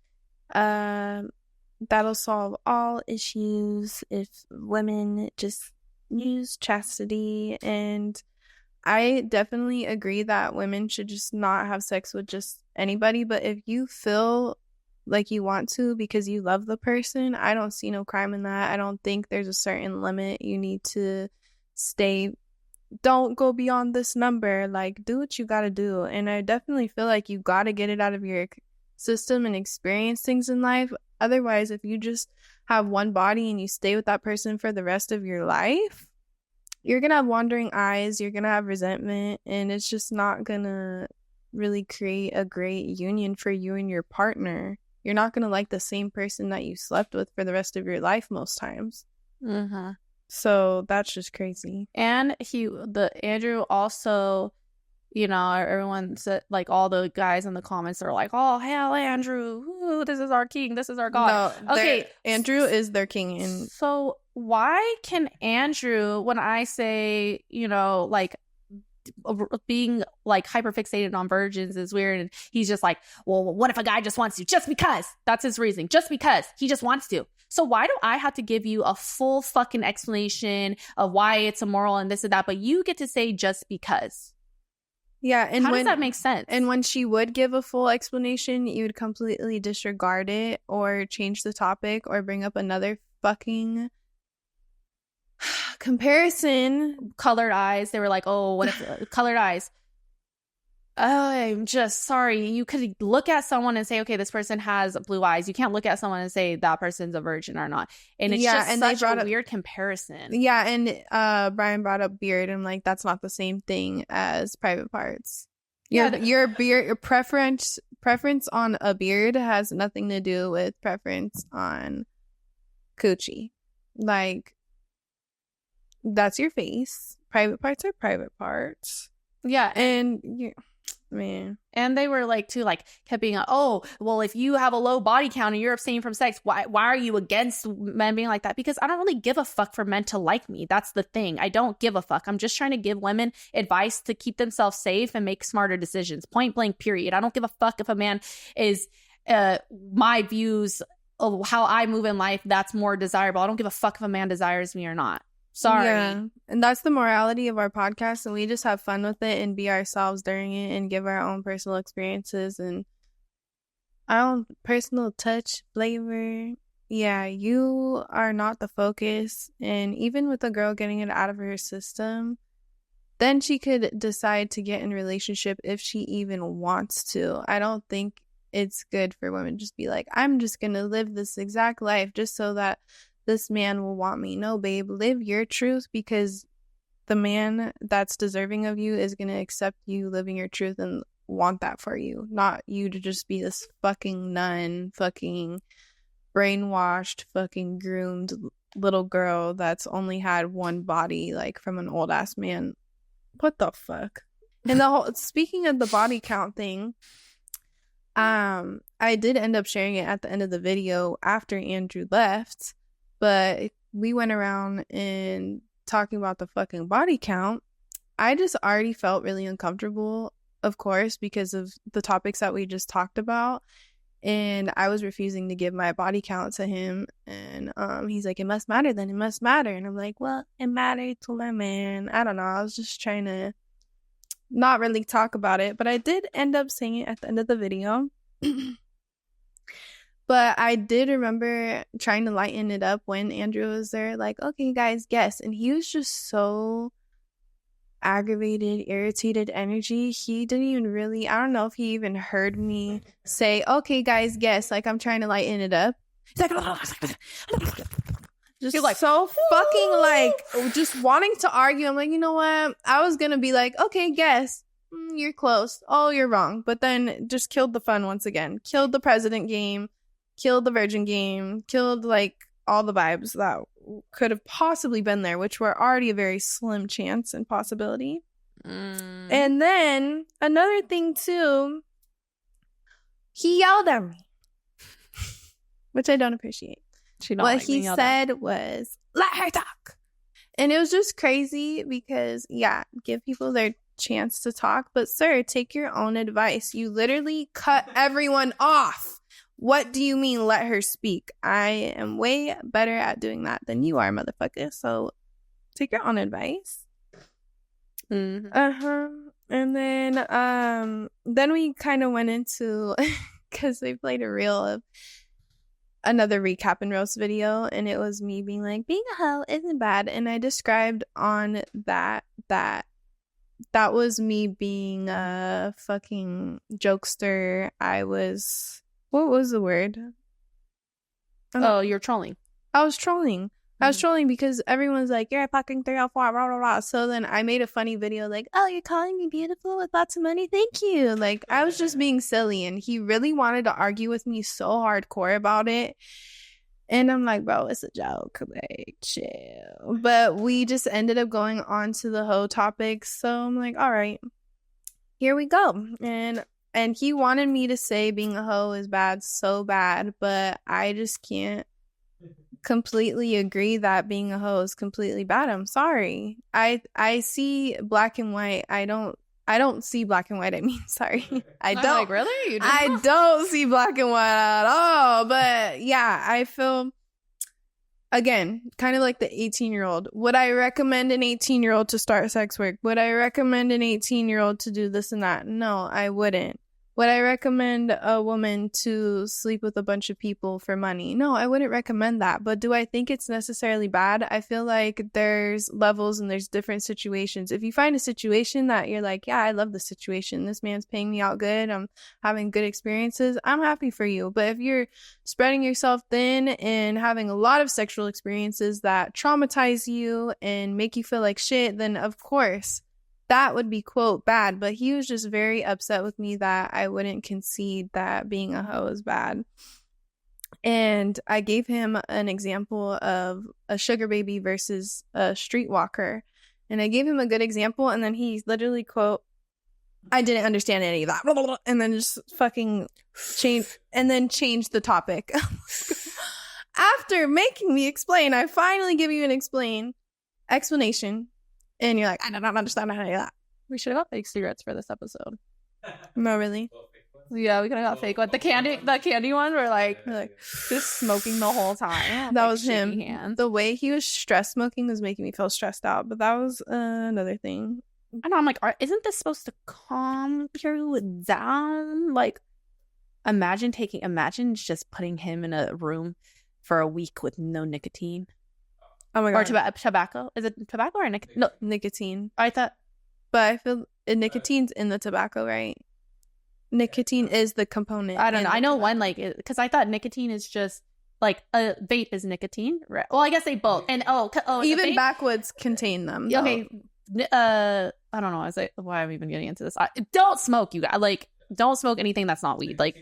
that'll solve all issues if women just use chastity. And I definitely agree that women should just not have sex with just anybody. But if you feel like you want to because you love the person, I don't see no crime in that. I don't think there's a certain limit you need to stay. Don't go beyond this number. Like, do what you gotta do. And I definitely feel like you gotta get it out of your system and experience things in life. Otherwise, if you just have one body and you stay with that person for the rest of your life, you're gonna have wandering eyes, you're gonna have resentment, and it's just not gonna really create a great union for you and your partner. You're not gonna like the same person that you slept with for the rest of your life most times. Mm-hmm. So that's just crazy. And Andrew also, everyone said, like, all the guys in the comments are like, oh, hell, Andrew, ooh, this is our king, this is our god. No, okay, Andrew is their king. And so why can Andrew, when I say, like, being like hyperfixated on virgins is weird, and he's just like, well, what if a guy just wants to? Just because. That's his reasoning. Just because he just wants to. So why do I have to give you a full fucking explanation of why it's immoral and this and that, but you get to say just because? Yeah, and how does that make sense? And when she would give a full explanation, you would completely disregard it or change the topic or bring up another fucking comparison. Colored eyes. They were like, oh, what if colored eyes? I'm just sorry. You could look at someone and say, okay, this person has blue eyes. You can't look at someone and say that person's a virgin or not. And it's such a weird comparison. Yeah, and Brian brought up beard, and like, that's not the same thing as private parts. Your beard, your preference on a beard has nothing to do with preference on coochie. Like, that's your face. Private parts are private parts. Yeah, and man. And they were like, too, like, kept being, oh, well, if you have a low body count and you're abstaining from sex, why are you against men being like that? Because I don't really give a fuck for men to like me. That's the thing. I don't give a fuck. I'm just trying to give women advice to keep themselves safe and make smarter decisions. Point blank, period. I don't give a fuck if a man is my views of how I move in life. That's more desirable. I don't give a fuck if a man desires me or not. Sorry. Yeah. And that's the morality of our podcast, and we just have fun with it and be ourselves during it and give our own personal experiences and our own personal touch, flavor. Yeah, you are not the focus. And even with a girl getting it out of her system, then she could decide to get in a relationship if she even wants to. I don't think it's good for women to just be like, I'm just going to live this exact life just so that this man will want me. No, babe, live your truth, because the man that's deserving of you is going to accept you living your truth and want that for you, not you to just be this fucking nun, fucking brainwashed, fucking groomed little girl that's only had one body, like, from an old ass man. What the fuck? And the whole, speaking of the body count thing, I did end up sharing it at the end of the video after Andrew left. But we went around and talking about the fucking body count. I just already felt really uncomfortable, of course, because of the topics that we just talked about. And I was refusing to give my body count to him. And he's like, it must matter then. It must matter. And I'm like, well, it mattered to my man. I don't know. I was just trying to not really talk about it. But I did end up saying it at the end of the video. But I did remember trying to lighten it up when Andrew was there, like, okay, guys, guess. And he was just so aggravated, irritated energy. He didn't even really, I don't know if he even heard me say, okay, guys, guess. Like, I'm trying to lighten it up. He's like, Just You're like, so fucking like just wanting to argue. I'm like, you know what? I was gonna be like, okay, guess. You're close. Oh, you're wrong. But then just killed the fun once again. Killed the president game. Killed the virgin game. Killed like all the vibes that could have possibly been there, which were already a very slim chance and possibility. And then another thing too, he yelled at me, which I don't appreciate. What he said was, let her talk. And it was just crazy because, yeah, give people their chance to talk. But, sir, take your own advice. You literally cut everyone off. What do you mean, let her speak? I am way better at doing that than you are, motherfucker. So, take your own advice. And then we kind of went into, because they played a reel of another recap and roast video, and it was me being like, being a hoe isn't bad, and I described on that was me being a fucking jokester. What was the word? Oh, you're trolling. I was trolling because everyone's like, you're a fucking 304, blah, blah, blah. So then I made a funny video like, oh, you're calling me beautiful with lots of money? Thank you. Like, I was just being silly, and he really wanted to argue with me so hardcore about it. And I'm like, bro, it's a joke. Like, chill. But we just ended up going on to the hoe topic. So I'm like, all right, here we go. And he wanted me to say being a hoe is bad so bad, but I just can't completely agree that being a hoe is completely bad. I'm sorry. I see black and white. I don't see black and white. I mean, sorry. I don't. Like, really? You I don't see black and white at all. But yeah, I feel, again, kind of like the 18-year-old. Would I recommend an 18-year-old to start sex work? Would I recommend an 18-year-old to do this and that? No, I wouldn't. Would I recommend a woman to sleep with a bunch of people for money? No, I wouldn't recommend that. But do I think it's necessarily bad? I feel like there's levels and there's different situations. If you find a situation that you're like, yeah, I love this situation. This man's paying me out good. I'm having good experiences. I'm happy for you. But if you're spreading yourself thin and having a lot of sexual experiences that traumatize you and make you feel like shit, then of course that would be, quote, bad. But he was just very upset with me that I wouldn't concede that being a hoe is bad. And I gave him an example of a sugar baby versus a streetwalker. And I gave him a good example. And then he literally, quote, I didn't understand any of that. And then just fucking changed the topic. After making me explain, I finally give you an explanation. And you're like, I don't understand any of that. We should have got fake cigarettes for this episode. No, really? Yeah, we could have got fake one. The candy one, we're like just smoking the whole time. That was him. Hands. The way he was stress smoking was making me feel stressed out. But that was another thing. I know. I'm like, isn't this supposed to calm you down? Like, imagine just putting him in a room for a week with no nicotine. Oh my god. Or tobacco. Is it tobacco or nicotine? No, nicotine. I thought. But I feel nicotine's in the tobacco, right? Nicotine is the component. I don't know. I know one, like, because I thought nicotine is just like a vape is nicotine, right? Well, I guess they both. And even backwoods contain them. Though. Okay. I don't know. I was like, why am I even getting into this? Don't smoke, you guys. Like, don't smoke anything that's not weed. Like,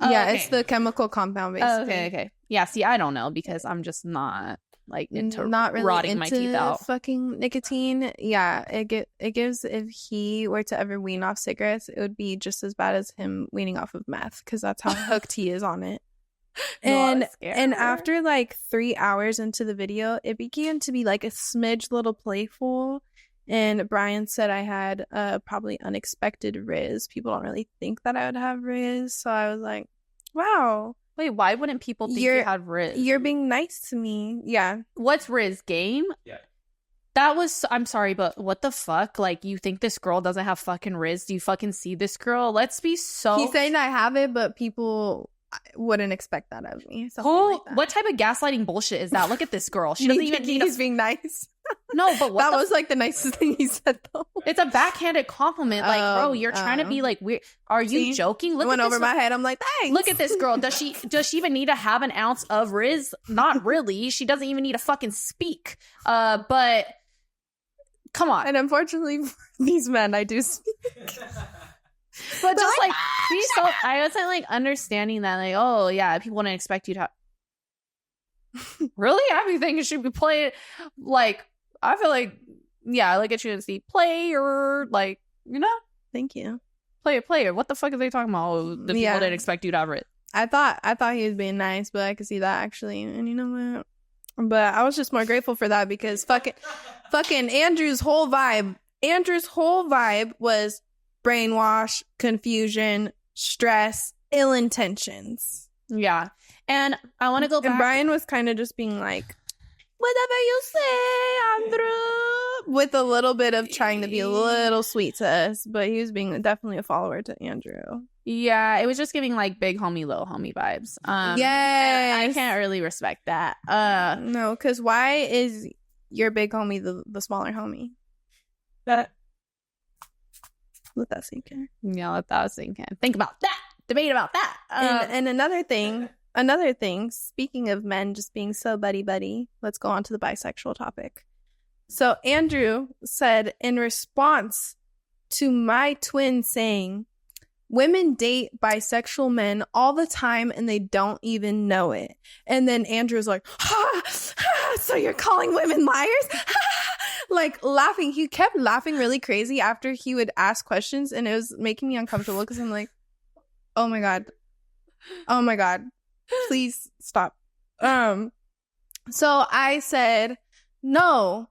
yeah, okay. It's the chemical compound basically. Okay. Yeah, see, I don't know because I'm just not like not really rotting into my teeth out. Fucking nicotine. Yeah, it gives, if he were to ever wean off cigarettes, it would be just as bad as him weaning off of meth because that's how hooked he is on it. And after like 3 hours into the video, it began to be like a smidge little playful. And Brian said I had probably unexpected riz. People don't really think that I would have riz. So I was like, wow. Wait, why wouldn't people think you had riz? You're being nice to me. Yeah. What's riz? Game? Yeah. That was, I'm sorry, but what the fuck? Like, you think this girl doesn't have fucking riz? Do you fucking see this girl? Let's be so... He's saying I have it, but people wouldn't expect that of me. Like that. What type of gaslighting bullshit is that? Look at this girl. She doesn't even need... He's being nice. No, but that was like the nicest thing he said though. It's a backhanded compliment. Like, bro, you're trying to be like weird. Are you joking? Look, went over my head. I'm like, thanks. Look at this girl. Does she even need to have an ounce of Riz? Not really. She doesn't even need to fucking speak. But come on. And unfortunately, for these men, I do speak. But just like be so. I wasn't like understanding that. Like, oh yeah, people wouldn't expect you to. Really, everything should be played like. I feel like, yeah, like it shouldn't see player, like, you know? Thank you. Player. What the fuck are they talking about? Oh, the people didn't expect you to have it. I thought he was being nice, but I could see that actually. And you know what? But I was just more grateful for that because fucking Andrew's whole vibe was brainwash, confusion, stress, ill intentions. Yeah. And I want to go back. And Brian was kind of just being like, whatever you say, Andrew, with a little bit of trying to be a little sweet to us, but he was being definitely a follower to Andrew. Yeah, it was just giving like big homie, little homie vibes. Yes. I can't really respect that. No, because why is your big homie the smaller homie? Let that sink in. Yeah, let that sink in. Think about that. Debate about that. And another thing, speaking of men just being so buddy, let's go on to the bisexual topic. So Andrew said in response to my twin saying, women date bisexual men all the time and they don't even know it. And then Andrew's like, so you're calling women liars? Like laughing. He kept laughing really crazy after he would ask questions, and it was making me uncomfortable because I'm like, oh my God. Please stop. So I said, no,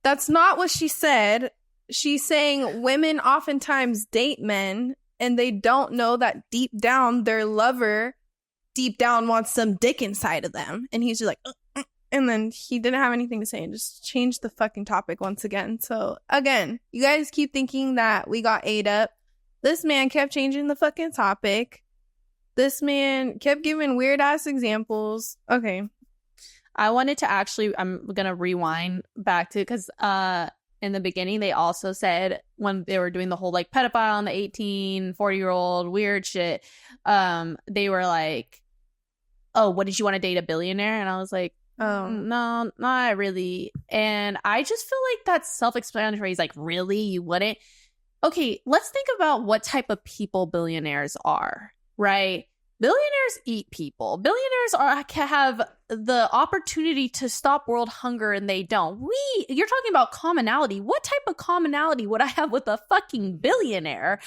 that's not what she said. She's saying women oftentimes date men and they don't know that deep down their lover deep down wants some dick inside of them. And he's just like, and then he didn't have anything to say and just changed the fucking topic once again. So again, you guys keep thinking that we got ate up. This man kept changing the fucking topic. This man kept giving weird ass examples. Okay. I wanted to actually, I'm going to rewind back to, because in the beginning, they also said when they were doing the whole like pedophile and the 18, 40-year-old weird shit, they were like, oh, what did you want to date a billionaire? And I was like, oh, no, not really. And I just feel like that's self-explanatory. He's like, really? You wouldn't? Okay, let's think about what type of people billionaires are, right? Billionaires eat people. Billionaires have the opportunity to stop world hunger and they don't. You're talking about commonality. What type of commonality would I have with a fucking billionaire?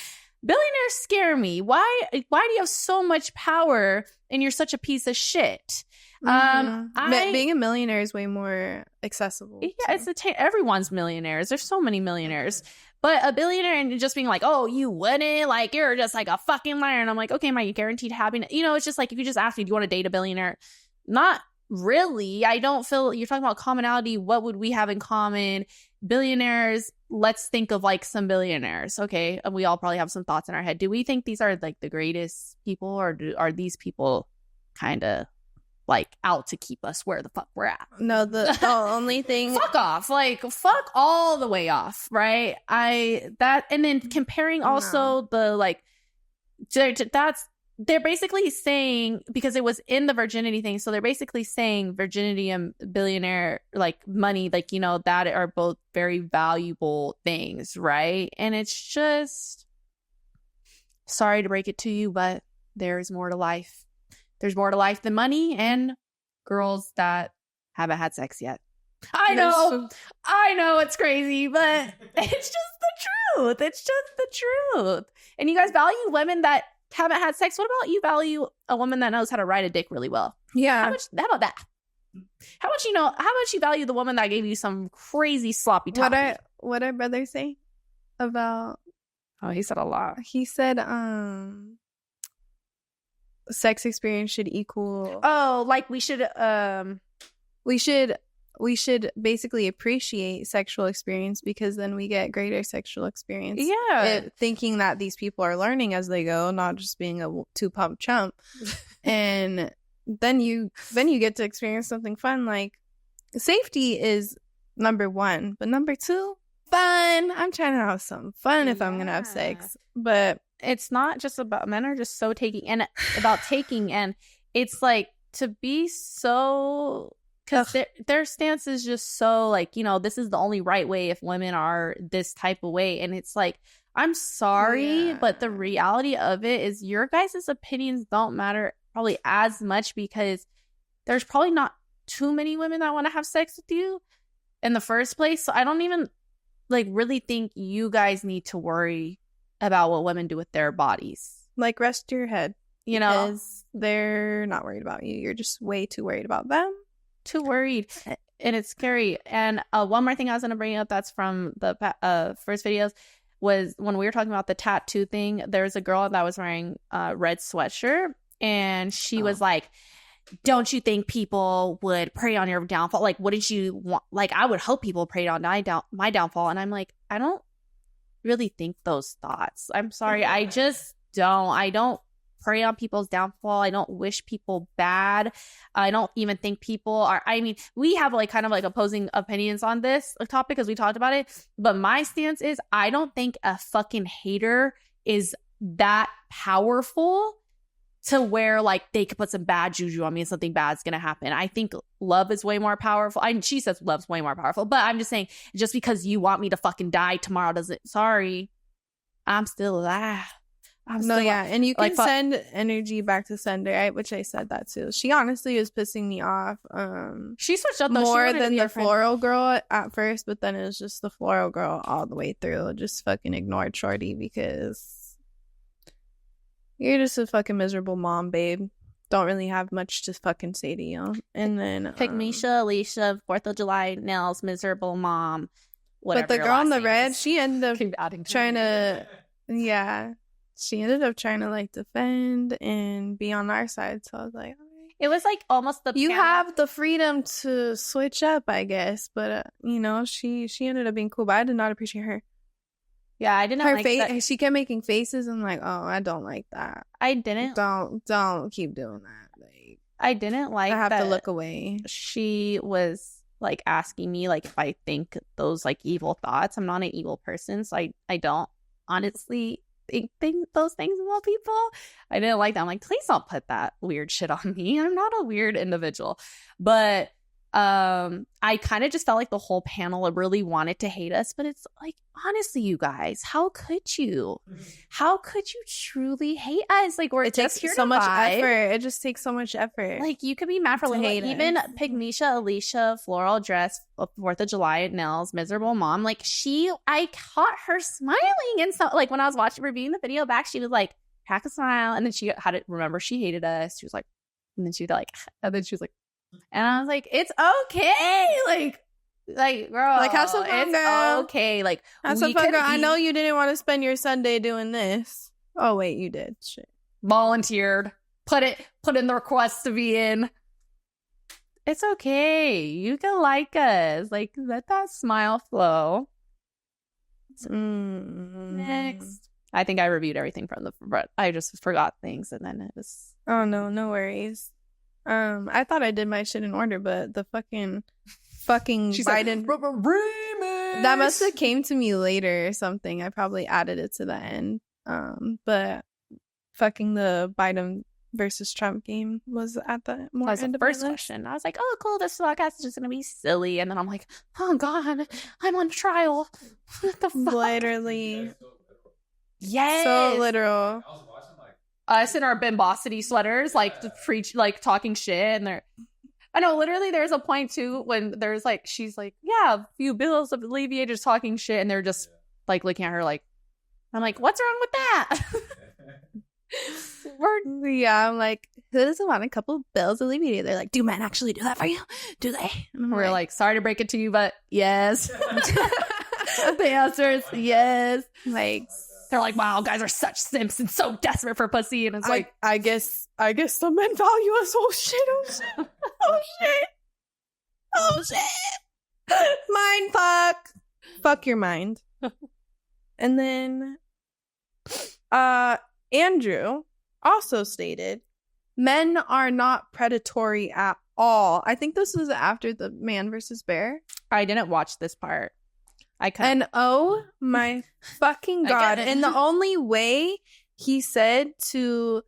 Billionaires scare me. Why do you have so much power and you're such a piece of shit? Being a millionaire is way more accessible. Yeah, everyone's millionaires. There's so many millionaires. But a billionaire and just being like, oh, you wouldn't? Like, you're just like a fucking liar. And I'm like, okay, am I guaranteed happiness? You know, it's just like, if you just ask me, do you want to date a billionaire? Not really. I don't feel, you're talking about commonality. What would we have in common? Billionaires, let's think of like some billionaires. Okay, and we all probably have some thoughts in our head. Do we think these are like the greatest people, or are these people kind of like out to keep us where the fuck we're at? No, the only thing fuck off, like fuck all the way off, right? And then comparing also the like they're basically saying, because it was in the virginity thing, so they're basically saying virginity and billionaire, like money, like, you know, that are both very valuable things, right? And it's just, sorry to break it to you, but there's more to life. There's more to life than money and girls that haven't had sex yet. I know it's crazy, but it's just the truth. It's just the truth. And you guys value women that haven't had sex. What about you value a woman that knows how to ride a dick really well? Yeah. How about that? How much you value the woman that gave you some crazy sloppy toppy? What did brother say about? Oh, he said a lot. He said, sex experience should equal. Oh, like we should basically appreciate sexual experience, because then we get greater sexual experience. Yeah. Thinking that these people are learning as they go, not just being a 2-pump chump. And then you get to experience something fun. Like, safety is number one. But number two, fun. I'm trying to have some fun if I'm gonna have sex. But it's not just about, men are just so taking, and about taking, and it's like to be so, because their stance is just so like, you know, this is the only right way if women are this type of way. And it's like, I'm sorry, but the reality of it is your guys' opinions don't matter probably as much, because there's probably not too many women that want to have sex with you in the first place. So I don't even like really think you guys need to worry about what women do with their bodies. Like, rest your head, you know, because they're not worried about you. You're just way too worried about them. Too worried, and it's scary. And one more thing I was going to bring up that's from the first videos was when we were talking about the tattoo thing. There's a girl that was wearing a red sweatshirt, and she was like, don't you think people would prey on your downfall? Like, wouldn't you want, like, I would hope people preyed on my downfall. And I'm like, I don't really think those thoughts. I'm sorry. I just don't. I don't prey on people's downfall. I don't wish people bad. I don't even think people are, I mean, we have like kind of like opposing opinions on this topic because we talked about it. But my stance is, I don't think a fucking hater is that powerful to where like they could put some bad juju on me and something bad's gonna happen. I think love is way more powerful. She says love's way more powerful, but I'm just saying, just because you want me to fucking die tomorrow doesn't, sorry, I'm still alive. And you can send energy back to sender, right? Which I said that too. She honestly was pissing me off. She switched up though. More than the floral girl at first, but then it was just the floral girl all the way through. Just fucking ignored Shorty because you're just a fucking miserable mom, babe. Don't really have much to fucking say to you. And then Pickmeshia, Alicia, 4th of July, Nels, miserable mom. Whatever. But the girl in the red, she ended up trying to, she ended up trying to like defend and be on our side. So I was like, all right. It was like almost you have the freedom to switch up, I guess. But you know, she ended up being cool. But I did not appreciate her. Yeah, I didn't her like face. that. She kept making faces. And like, oh, I don't like that. I didn't. Don't keep doing that. Like, I didn't like. I have to look away. She was like asking me like if I think those like evil thoughts. I'm not an evil person, so I don't honestly think those things about people. I didn't like that. I'm like, please don't put that weird shit on me. I'm not a weird individual. But I kind of just felt like the whole panel really wanted to hate us, but it's like, honestly, you guys, how could you truly hate us? Like, it takes so much effort. It just takes so much effort. Like, you could be mad for like, even Pickmeshia, Alicia, floral dress, 4th of July, Nels, miserable mom. Like, I caught her smiling, and so like when I was reviewing the video back, she was like, crack a smile, and then she had to remember she hated us. She was like, and then she was like, and then she was like. And I was like, it's okay. Like, girl. Like, have some fun, girl. Okay. Like, have some fun, girl. I know you didn't want to spend your Sunday doing this. Oh, wait, you did. Shit. Volunteered. Put in the request to be in. It's okay. You can like us. Like, let that smile flow. Next. I think I reviewed everything from the front. I just forgot things, and then it was... Oh, no worries. I thought I did my shit in order, but the fucking Biden remix. That must have came to me later or something. I probably added it to the end. But fucking the Biden versus Trump game was at the more end of first question. I was like, oh, cool, this podcast is just gonna be silly, and then I'm like, oh god, I'm on trial. What the fuck? Literally. Yes. So literal. I was watching like us in our bimbosity sweaters, like to preach, like talking shit, and I know, literally, there's a point too when there's like, she's like, yeah, a few bills of alleviators talking shit, and they're just like looking at her like, I'm like, what's wrong with that? I'm like, who doesn't want a couple bills of alleviator? They're like, do men actually do that for you? Do they? And we're like, sorry to break it to you, but yes. The answer is yes. Like, they're like, wow, guys are such simps and so desperate for pussy. And it's like, I guess some men value us. Oh shit. Mind fuck. Fuck your mind. And then Andrew also stated, men are not predatory at all. I think this was after the Man versus Bear. I didn't watch this part. And oh my fucking God. And the only way he said to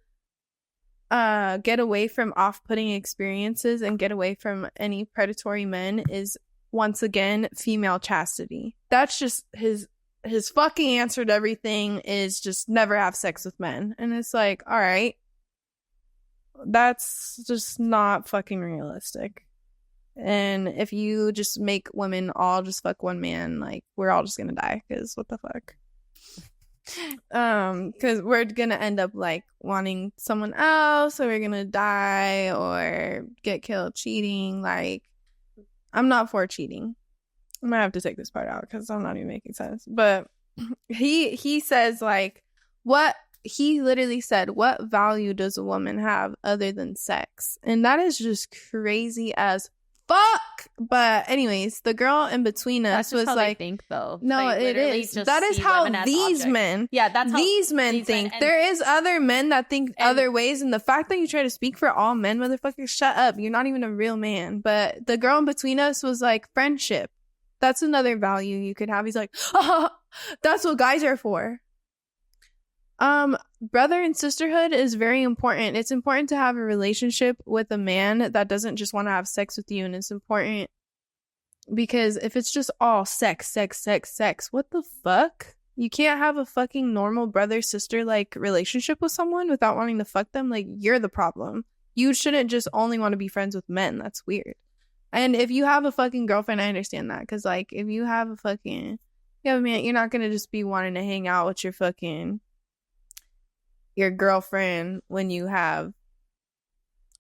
get away from off-putting experiences and get away from any predatory men is, once again, female chastity. That's just his fucking answer to everything, is just never have sex with men. And it's like, all right, that's just not fucking realistic. And if you just make women all just fuck one man, like, we're all just gonna die, because what the fuck. Because we're gonna end up like wanting someone else, or we're gonna die or get killed cheating. Like, I'm not for cheating. I might have to take this part out because I'm not even making sense. But he says, like, what he literally said, what value does a woman have other than sex? And that is just crazy as fuck. But anyways, the girl in between us was like, think though. No, like, it is. That is how these men. Yeah, that's how these men think. There is other men that think other ways, and the fact that you try to speak for all men, motherfucker, shut up. You're not even a real man. But the girl in between us was like, friendship. That's another value you could have. He's like, oh, that's what guys are for. Brother and sisterhood is very important. It's important to have a relationship with a man that doesn't just want to have sex with you. And it's important because if it's just all sex, what the fuck? You can't have a fucking normal brother-sister like relationship with someone without wanting to fuck them. Like, you're the problem. You shouldn't just only want to be friends with men. That's weird. And if you have a fucking girlfriend, I understand that. Because, like, if you have a man, you're not going to just be wanting to hang out with your girlfriend when you have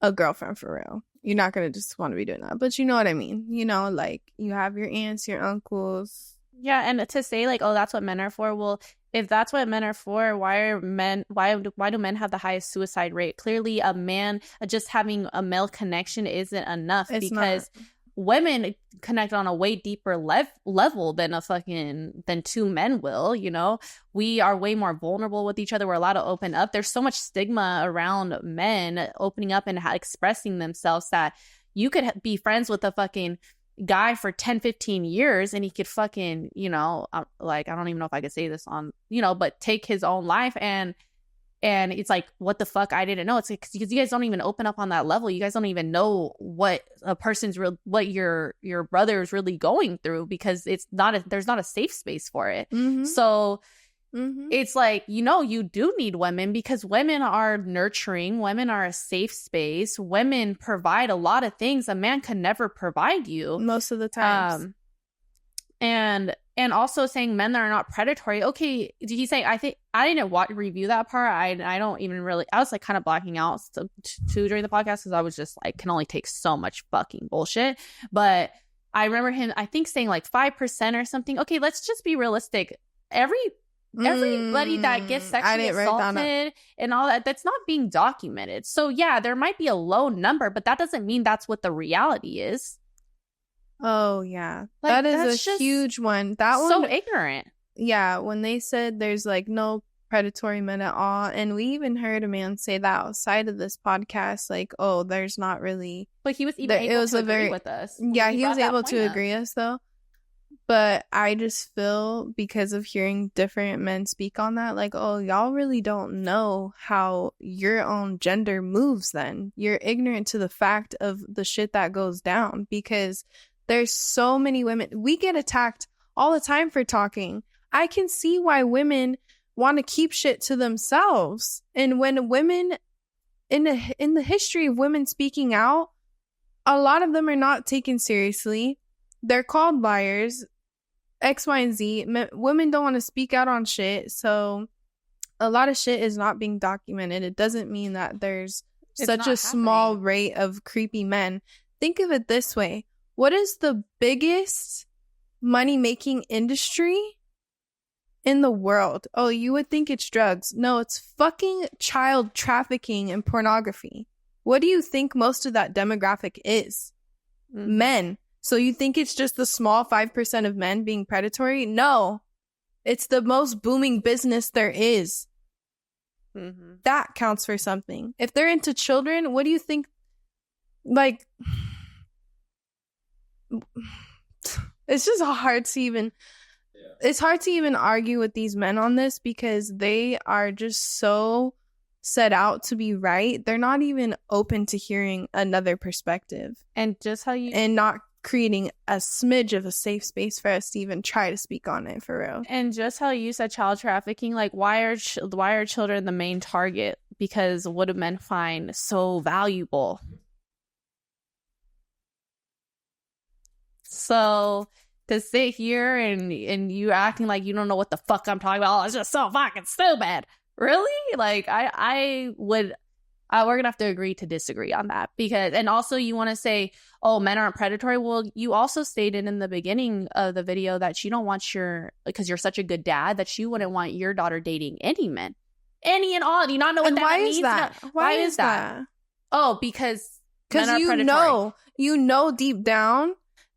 a girlfriend for real. You're not going to just want to be doing that. But you know what I mean. You know, like, you have your aunts, your uncles. Yeah, and to say, like, oh, that's what men are for. Well, if that's what men are for, why do men have the highest suicide rate? Clearly, a man just having a male connection isn't enough, because women connect on a way deeper level than two men will. You know, we are way more vulnerable with each other. We're allowed to open up. There's so much stigma around men opening up and expressing themselves that you could be friends with a fucking guy for 10-15 years and he could fucking, you know, like, I don't even know if I could say this on, you know, but take his own life. And it's like, what the fuck? I didn't know. It's like, because you guys don't even open up on that level. You guys don't even know what a person's what your brother is really going through, because there's not a safe space for it. Mm-hmm. So it's like, you know, you do need women, because women are nurturing. Women are a safe space. Women provide a lot of things a man can never provide you most of the times. And also saying men that are not predatory. Okay, did he say? I think I didn't review that part. I don't even really. I was like kind of blacking out too during the podcast, because I was just like, can only take so much fucking bullshit. But I remember him, I think, saying like 5% or something. Okay, let's just be realistic. Everybody that gets sexually assaulted and all that's not being documented. So yeah, there might be a low number, but that doesn't mean that's what the reality is. Oh yeah, like, that is a huge one. That one, so ignorant. Yeah, when they said there's like no predatory men at all, and we even heard a man say that outside of this podcast, like, oh, there's not really. But he was even able to agree with us. Yeah, he was able to agree us though. But I just feel, because of hearing different men speak on that, like, oh, y'all really don't know how your own gender moves then. You're ignorant to the fact of the shit that goes down, because there's so many women. We get attacked all the time for talking. I can see why women want to keep shit to themselves. And when women, in the history of women speaking out, a lot of them are not taken seriously. They're called liars. X, Y, and Z. Women don't want to speak out on shit, so a lot of shit is not being documented. It doesn't mean that there's such a small rate of creepy men. Think of it this way. What is the biggest money-making industry in the world? Oh, you would think it's drugs. No, it's fucking child trafficking and pornography. What do you think most of that demographic is? Mm-hmm. Men. So you think it's just the small 5% of men being predatory? No. It's the most booming business there is. Mm-hmm. That counts for something. If they're into children, what do you think like, it's just hard to even, it's hard to even argue with these men on this because they are just so set out to be right. They're not even open to hearing another perspective. And just how you... And not creating a smidge of a safe space for us to even try to speak on it, for real. And just how you said child trafficking, like, why are children the main target? Because what do men find so valuable? So to sit here and you acting like you don't know what the fuck I'm talking about, oh, it's just so fucking stupid. Really? Like, I would... we're gonna have to agree to disagree on that. Because, and also you want to say, oh, men aren't predatory. Well, you also stated in the beginning of the video that you don't want because you're such a good dad, that you wouldn't want your daughter dating any men, any and all. Do you not know what and that why means? Is that? Why is that? Oh, because you know deep down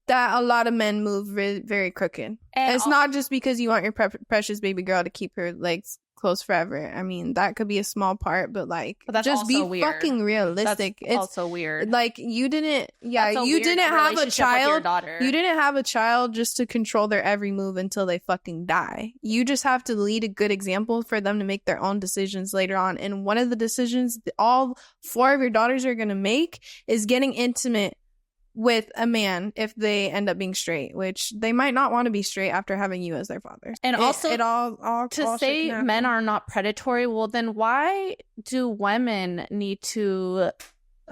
that a lot of men move very crooked. And it's not just because you want your precious baby girl to keep her legs closed forever. I mean, that could be a small part, but like, that's just be weird. Fucking realistic. That's also weird. Like, you didn't have a child. You didn't have a child just to control their every move until they fucking die. You just have to lead a good example for them to make their own decisions later on. And one of the decisions all 4 of your daughters are going to make is getting intimate with a man if they end up being straight, which they might not want to be straight after having you as their father. And also, it all say men are not predatory, well, then why do women need to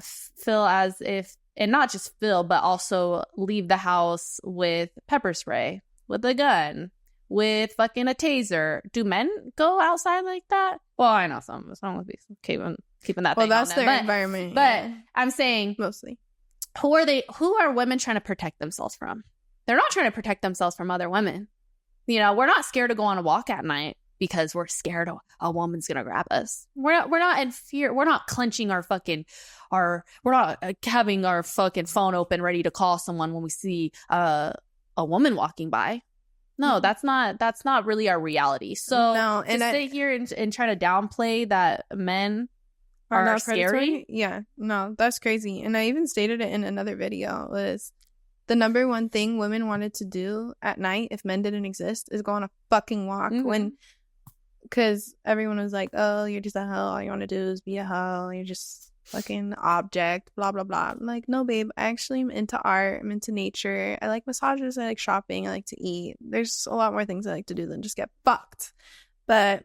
feel as if, and not just feel, but also leave the house with pepper spray, with a gun, with fucking a taser? Do men go outside like that? Well, I know some would be keeping that thing. Well, that's their environment. But I'm saying mostly. Who are women trying to protect themselves from? They're not trying to protect themselves from other women. You know, we're not scared to go on a walk at night because we're scared a woman's gonna grab us. We're not in fear. We're not clenching we're not having our fucking phone open ready to call someone when we see a woman walking by. No, that's not really our reality. So no, and to sit here and try to downplay that men are not scary. Yeah, no, that's crazy. And I even stated it in another video, was the number one thing women wanted to do at night if men didn't exist is go on a fucking walk. Because everyone was like, oh, you're just a hoe, all you want to do is be a hoe, you're just fucking object, blah blah blah. I'm like, no babe, I actually am into art, I'm into nature, I like massages, I like shopping, I like to eat. There's a lot more things I like to do than just get fucked. But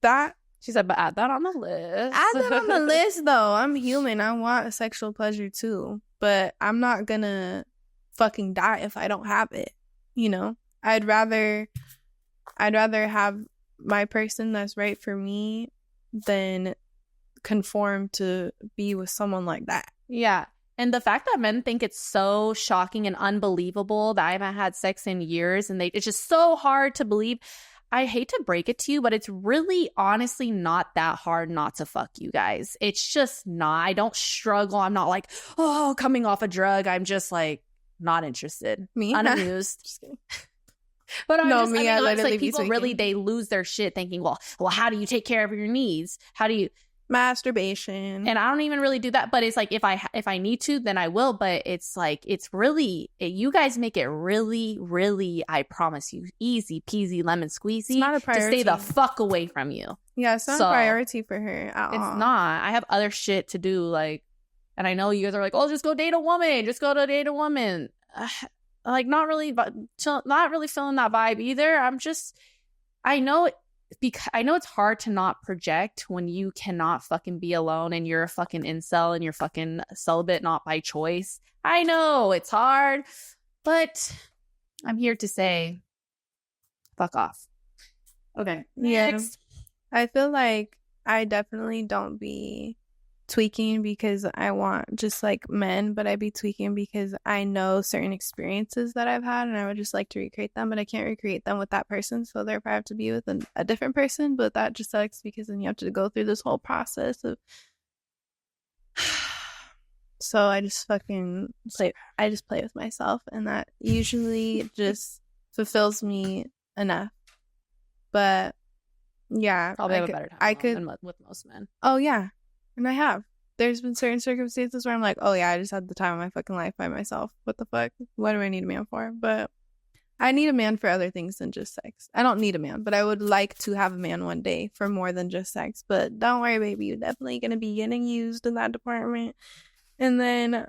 that, she said, but add that on the list. Add that on the list, though. I'm human. I want a sexual pleasure, too. But I'm not gonna fucking die if I don't have it. You know? I'd rather have my person that's right for me than conform to be with someone like that. Yeah. And the fact that men think it's so shocking and unbelievable that I haven't had sex in years, and it's just so hard to believe. I hate to break it to you, but it's really honestly not that hard not to fuck you guys. It's just not. I don't struggle. I'm not like, oh, coming off a drug. I'm just like not interested. Me? Unamused. Just kidding. But I like people really, they lose their shit thinking, well, how do you take care of your needs? How do you... Masturbation. And I don't even really do that, but it's like if I need to, then I will. But it's like, it's really, you guys make it really, really, I promise you, easy peasy lemon squeezy. It's not a priority to stay the fuck away from you. Yeah, it's not a priority for her at all. It's not. I have other shit to do, like, and I know you guys are like, oh, just go date a woman, like, not really feeling that vibe either. I know it's hard to not project when you cannot fucking be alone and you're a fucking incel and you're fucking celibate, not by choice. I know it's hard, but I'm here to say, fuck off. Okay. Next. Yeah. I feel like I definitely don't be tweaking because I want just like men, but I be tweaking because I know certain experiences that I've had and I would just like to recreate them, but I can't recreate them with that person, so therefore I have to be with a different person. But that just sucks because then you have to go through this whole process of so I just fucking play with myself, and that usually just fulfills me enough. But yeah, probably have a better time with most men. Oh yeah. And I have. there's been certain circumstances where I'm like, oh yeah, I just had the time of my fucking life by myself. What the fuck? What do I need a man for? But I need a man for other things than just sex. I don't need a man, but I would like to have a man one day for more than just sex. But don't worry, baby, you're definitely gonna be getting used in that department. And then,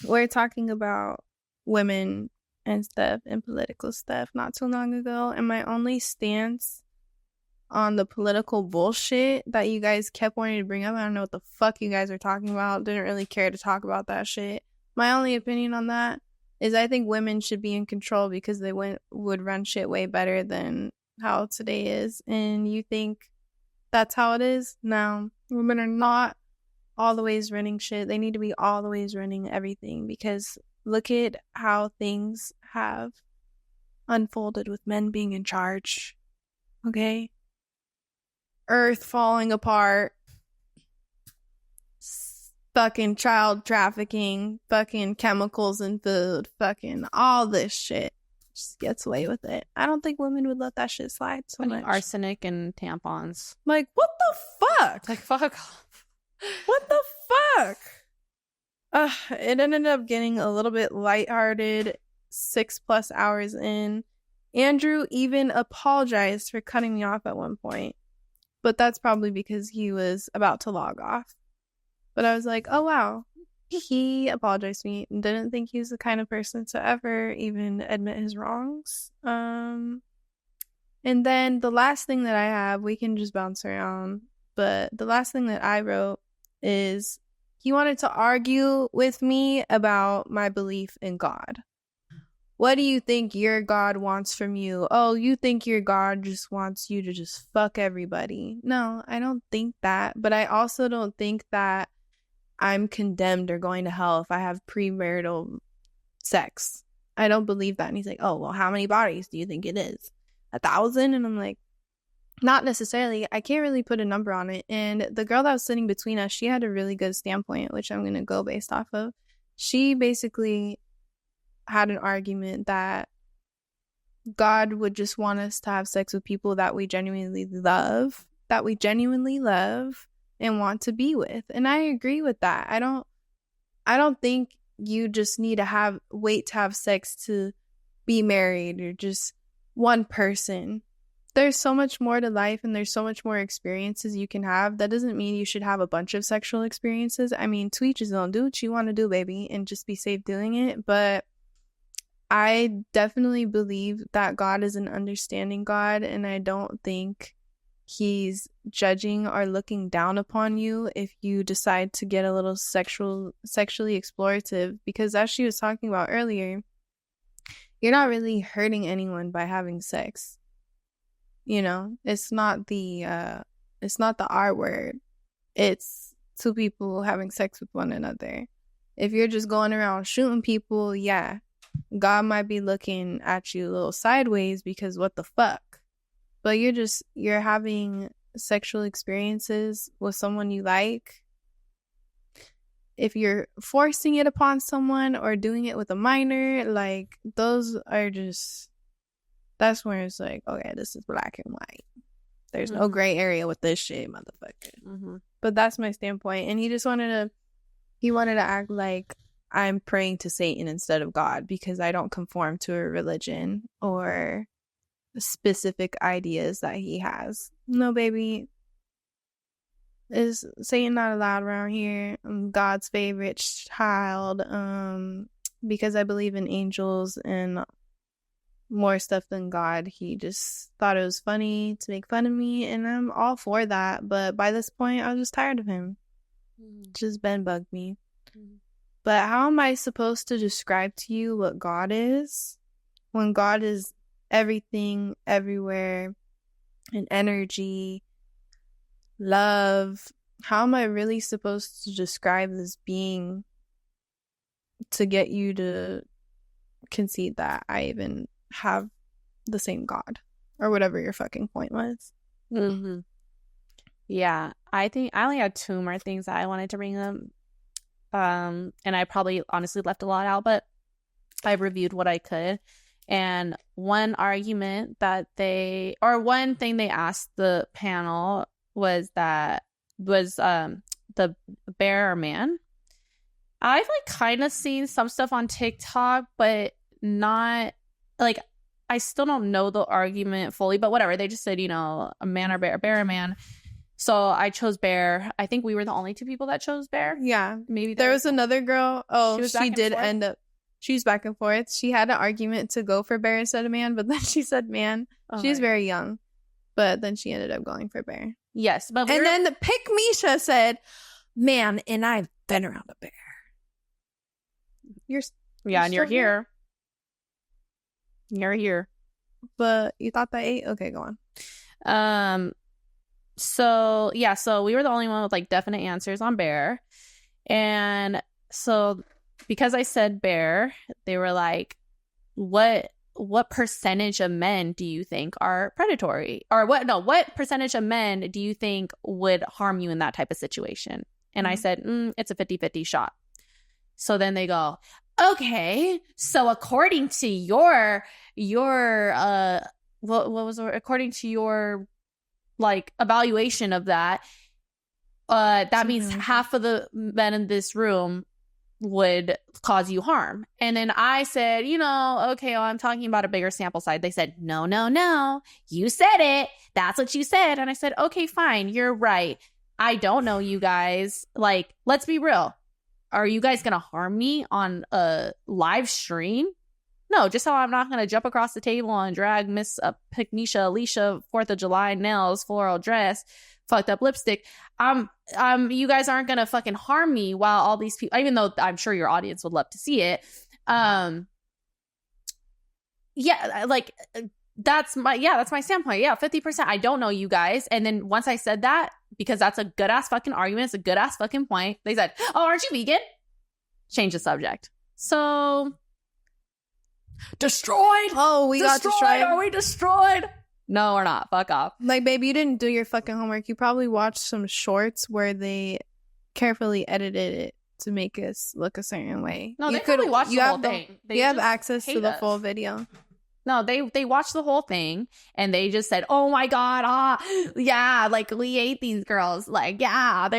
we're talking about women and stuff and political stuff not too long ago, and my only stance on the political bullshit that you guys kept wanting to bring up, I don't know what the fuck you guys are talking about, didn't really care to talk about that shit. My only opinion on that is I think women should be in control because they would run shit way better than how today is. And you think that's how it is? No, women are not all the ways running shit. They need to be all the ways running everything, because look at how things have unfolded with men being in charge. Okay? Earth falling apart, fucking child trafficking, fucking chemicals in food, fucking all this shit. Just gets away with it. I don't think women would let that shit slide so much. Arsenic and tampons. Like, what the fuck? Like, fuck off. What the fuck? It ended up getting a little bit lighthearted 6+ hours in. Andrew even apologized for cutting me off at one point. But that's probably because he was about to log off. But I was like, oh, wow. He apologized to me and didn't think he was the kind of person to ever even admit his wrongs. And then the last thing that I have, we can just bounce around. But the last thing that I wrote is he wanted to argue with me about my belief in God. What do you think your God wants from you? Oh, you think your God just wants you to just fuck everybody. No, I don't think that. But I also don't think that I'm condemned or going to hell if I have premarital sex. I don't believe that. And he's like, oh, well, how many bodies do you think it is? 1,000? And I'm like, not necessarily. I can't really put a number on it. And the girl that was sitting between us, she had a really good standpoint, which I'm going to go based off of. She basically had an argument that God would just want us to have sex with people that we genuinely love, and want to be with. And I agree with that. I don't think you just need to wait to have sex to be married or just one person. There's so much more to life and there's so much more experiences you can have. That doesn't mean you should have a bunch of sexual experiences. I mean, to each his own. Do what you want to do, baby, and just be safe doing it. But I definitely believe that God is an understanding God, and I don't think he's judging or looking down upon you if you decide to get a little sexually explorative, because as she was talking about earlier, you're not really hurting anyone by having sex. You know, it's not the R word. It's two people having sex with one another. If you're just going around shooting people, yeah, God might be looking at you a little sideways because what the fuck? But you're having sexual experiences with someone you like. If you're forcing it upon someone or doing it with a minor, like, those are just, that's where it's like, okay, this is black and white. There's no gray area with this shit, motherfucker. Mm-hmm. But that's my standpoint. And he wanted to act like I'm praying to Satan instead of God because I don't conform to a religion or specific ideas that he has. No, baby. Is Satan not allowed around here? I'm God's favorite child. Because I believe in angels and more stuff than God. He just thought it was funny to make fun of me, and I'm all for that. But by this point, I was just tired of him. Just Ben bugged me. But how am I supposed to describe to you what God is when God is everything, everywhere, and energy, love? How am I really supposed to describe this being to get you to concede that I even have the same God or whatever your fucking point was? Mm-hmm. Yeah, I think I only had 2 more things that I wanted to bring up. And I probably honestly left a lot out, but I reviewed what I could. And one thing they asked the panel was the bear man. I've like kind of seen some stuff on TikTok, but not like, I still don't know the argument fully, but whatever. They just said, you know, a man or bear, bear or man. So I chose bear. I think we were the only two people that chose bear. Yeah. Maybe there was another girl. Oh, she did end up. She's back and forth. She had an argument to go for bear instead of man, but then she said man. She's very young, but then she ended up going for bear. Yes, but and then the Pickmeshia said man, and I've been around a bear. And you're here. You're here. But you thought that 8? Okay, go on. So we were the only one with like definite answers on bear. And so because I said bear, they were like, what percentage of men do you think are predatory? Or what percentage of men do you think would harm you in that type of situation? And I said, it's a 50-50 shot. So then they go, okay, so according to your according to your like evaluation of that means half of the men in this room would cause you harm. And then I said, you know, okay, I'm talking about a bigger sample size. They said, no, you said it. That's what you said. And I said, okay, fine, you're right. I don't know you guys. Like, let's be real. Are you guys going to harm me on a live stream? No, just how I'm not going to jump across the table and drag Miss Pickmeshia Alicia 4th of July nails, floral dress, fucked up lipstick. You guys aren't going to fucking harm me while all these people, even though I'm sure your audience would love to see it. That's my standpoint. Yeah, 50%. I don't know you guys. And then once I said that, because that's a good ass fucking argument, it's a good ass fucking point, they said, oh, aren't you vegan? Change the subject. So destroyed. Oh, we got destroyed. Are we destroyed? No, we're not. Fuck off. Like, baby, you didn't do your fucking homework. You probably watched some shorts where they carefully edited it to make us look a certain way. No, they probably watched the whole thing. You have access to the full video. No, they watched the whole thing and they just said, oh my God, yeah, like we hate these girls. Like, yeah,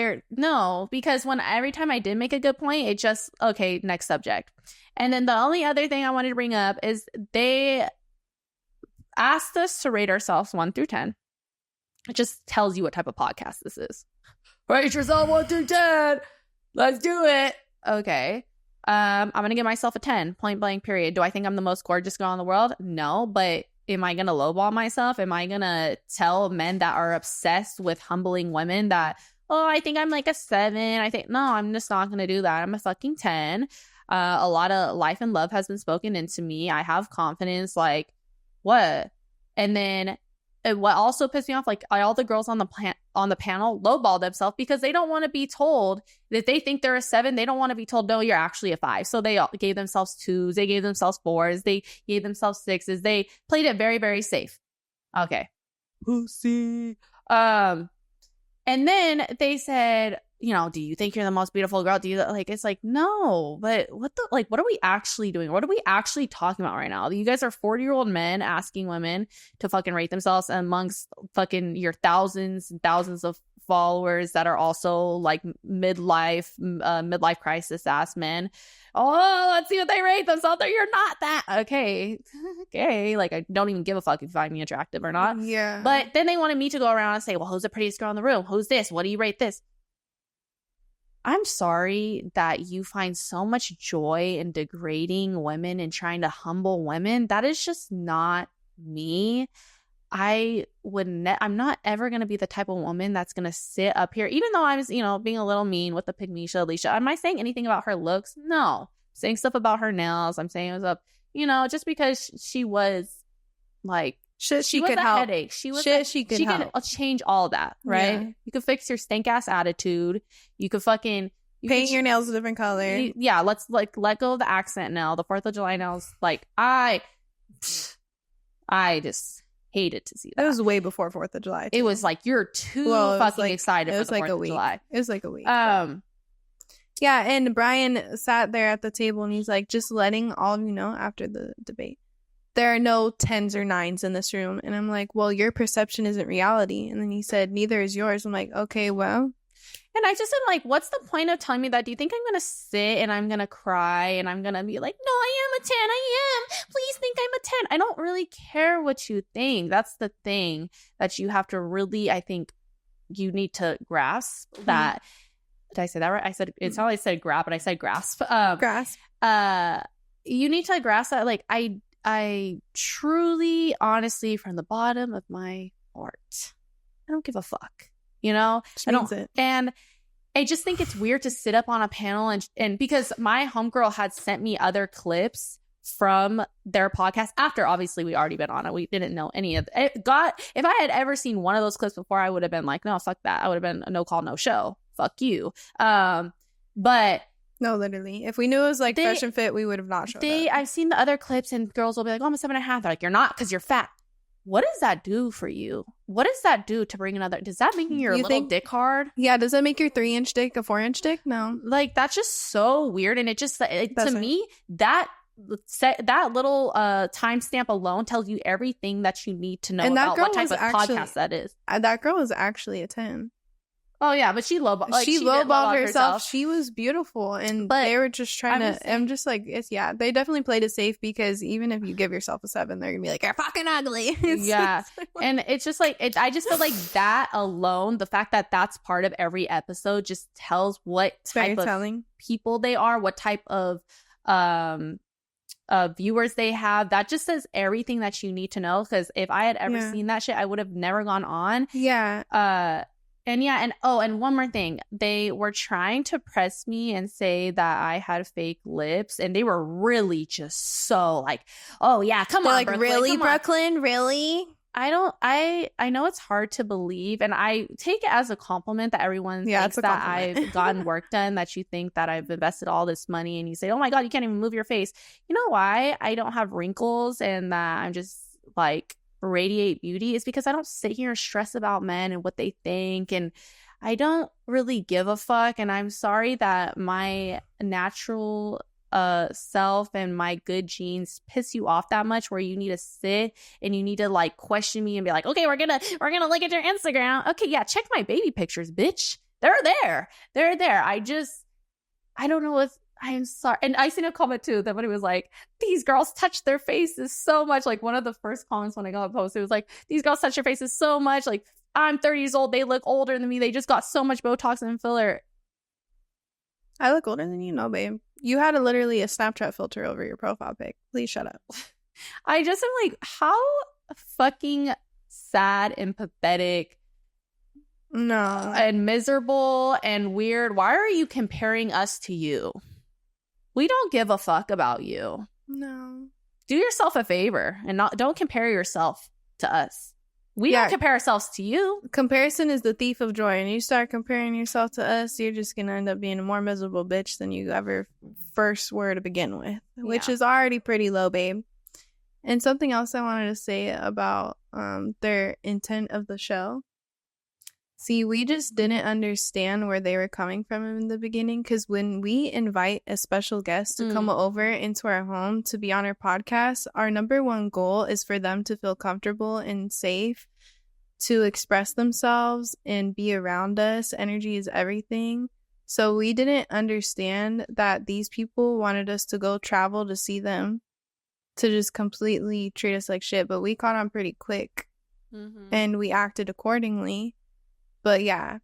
because every time I did make a good point, it just, okay, next subject. And then the only other thing I wanted to bring up is they asked us to rate ourselves 1 through 10. It just tells you what type of podcast this is. Rate yourself 1 through 10. Let's do it. Okay. I'm going to give myself a 10, point blank, period. Do I think I'm the most gorgeous girl in the world? No, but am I going to lowball myself? Am I going to tell men that are obsessed with humbling women that, oh, I think I'm like a 7? No, I'm just not going to do that. I'm a fucking 10. A lot of life and love has been spoken into me. I have confidence. Like, what? And then what also pissed me off, like all the girls on the panel lowball themselves because they don't want to be told that they think they're a 7. They don't want to be told, no, you're actually a 5. So they gave themselves 2s. They gave themselves 4s. They gave themselves 6s. They played it very, very safe. Okay. Pussy. And then they said, you know, do you think you're the most beautiful girl? Do you like, it's like, no, but what are we actually doing? What are we actually talking about right now? You guys are 40-year-old men asking women to fucking rate themselves amongst fucking your thousands and thousands of followers that are also like midlife crisis ass men. Oh, let's see what they rate themselves. You're not that. Okay. Like, I don't even give a fuck if you find me attractive or not. Yeah. But then they wanted me to go around and say, well, who's the prettiest girl in the room? Who's this? What do you rate this? I'm sorry that you find so much joy in degrading women and trying to humble women. That is just not me. I'm not ever going to be the type of woman that's going to sit up here, even though I was, being a little mean with the Pickmeshia Alicia. Am I saying anything about her looks? No. I'm saying stuff about her nails. I'm saying it was just because she was like, she could help. Headache. She could change all that, right? Yeah. You could fix your stank ass attitude. You could fucking paint your nails a different color. Let's let go of the accent nail, the 4th of July nails. Like I just hated to see that. It was way before 4th of July. It was like you're too fucking excited for the 4th of July. It was like a week. Yeah, and Brian sat there at the table and he's like, just letting all of you know after the debate, there are no 10s or 9s in this room. And I'm like, well, your perception isn't reality. And then he said, neither is yours. I'm like, okay, well, And I just am like, what's the point of telling me that? Do you think I'm going to sit and I'm going to cry and I'm going to be like, no, I am a 10. I am. Please think I'm a 10. I don't really care what you think. That's the thing that you have to really, I think you need to grasp that. Did I say that right? I said, it's not like I said grab, but I said grasp. Grasp. You need to grasp that. Like, I truly, honestly, from the bottom of my heart, I don't give a fuck. You know, She means it. And I just think it's weird to sit up on a panel and because my homegirl had sent me other clips from their podcast after obviously we already been on it. We didn't know any of it. If I had ever seen one of those clips before, I would have been like, no, fuck that. I would have been a no call, no show. Fuck you. But no, literally, if we knew it was like fresh and fit, we would have not showed up. I've seen the other clips and girls will be like, oh, I'm a 7.5. They're like, you're not because you're fat. What does that do for you? What does that do to bring another? Does that make your little dick hard? Yeah. Does that make your 3-inch dick a 4-inch dick? No. Like, that's just so weird. And it just, to me, that little timestamp alone tells you everything that you need to know about what type of podcast that is. That girl was actually a 10. Oh yeah, but she lowballed herself. She was beautiful, and they were just trying to. I'm just like, they definitely played it safe because even if you give yourself a 7, they're gonna be like, you're fucking ugly. And it's just like I just feel like that alone, the fact that that's part of every episode, just tells what type of people they are, what type of viewers they have. That just says everything that you need to know. Because if I had ever seen that shit, I would have never gone on. And one more thing. They were trying to press me and say that I had fake lips, and they were really just so like, oh yeah, come on, like, Brooklyn, really, Brooklyn, really? I know it's hard to believe, and I take it as a compliment that everyone thinks that I've gotten work done, that you think that I've invested all this money, and you say, oh my God, you can't even move your face. You know why I don't have wrinkles and that I'm just like radiate beauty is because I don't sit here and stress about men and what they think, and I don't really give a fuck. And I'm sorry that my natural self and my good genes piss you off that much where you need to sit and you need to like question me and be like, okay, we're gonna look at your Instagram. Okay, yeah, check my baby pictures, bitch. They're there. I don't know if I'm sorry. And I seen a comment too that when it was like, these girls touch their faces so much. Like one of the first comments when I got a post, it was like, these girls touch their faces so much. Like, I'm 30 years old. They look older than me. They just got so much Botox and filler. I look older than you? No, babe. You had literally a Snapchat filter over your profile pic. Please shut up. I just am like, how fucking sad and pathetic. No. And miserable and weird. Why are you comparing us to you? We don't give a fuck about you. No. Do yourself a favor and don't compare yourself to us. We don't compare ourselves to you. Comparison is the thief of joy. And you start comparing yourself to us, you're just going to end up being a more miserable bitch than you ever first were to begin with, which is already pretty low, babe. And something else I wanted to say about their intent of the show. See, we just didn't understand where they were coming from in the beginning, because when we invite a special guest to come over into our home to be on our podcast, our number one goal is for them to feel comfortable and safe to express themselves and be around us. Energy is everything. So we didn't understand that these people wanted us to go travel to see them, to just completely treat us like shit. But we caught on pretty quick and we acted accordingly. But yeah,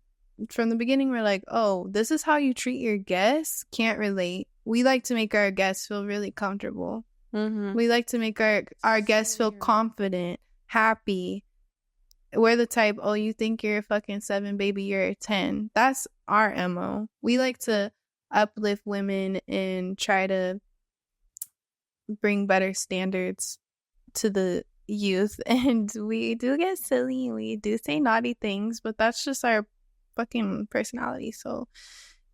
from the beginning, we're like, oh, this is how you treat your guests? Can't relate. We like to make our guests feel really comfortable. We like to make our guests feel confident, happy. We're the type, oh, you think you're a fucking 7, baby, you're a 10. That's our MO. We like to uplift women and try to bring better standards to the youth, and we do get silly, we do say naughty things, but that's just our fucking personality. So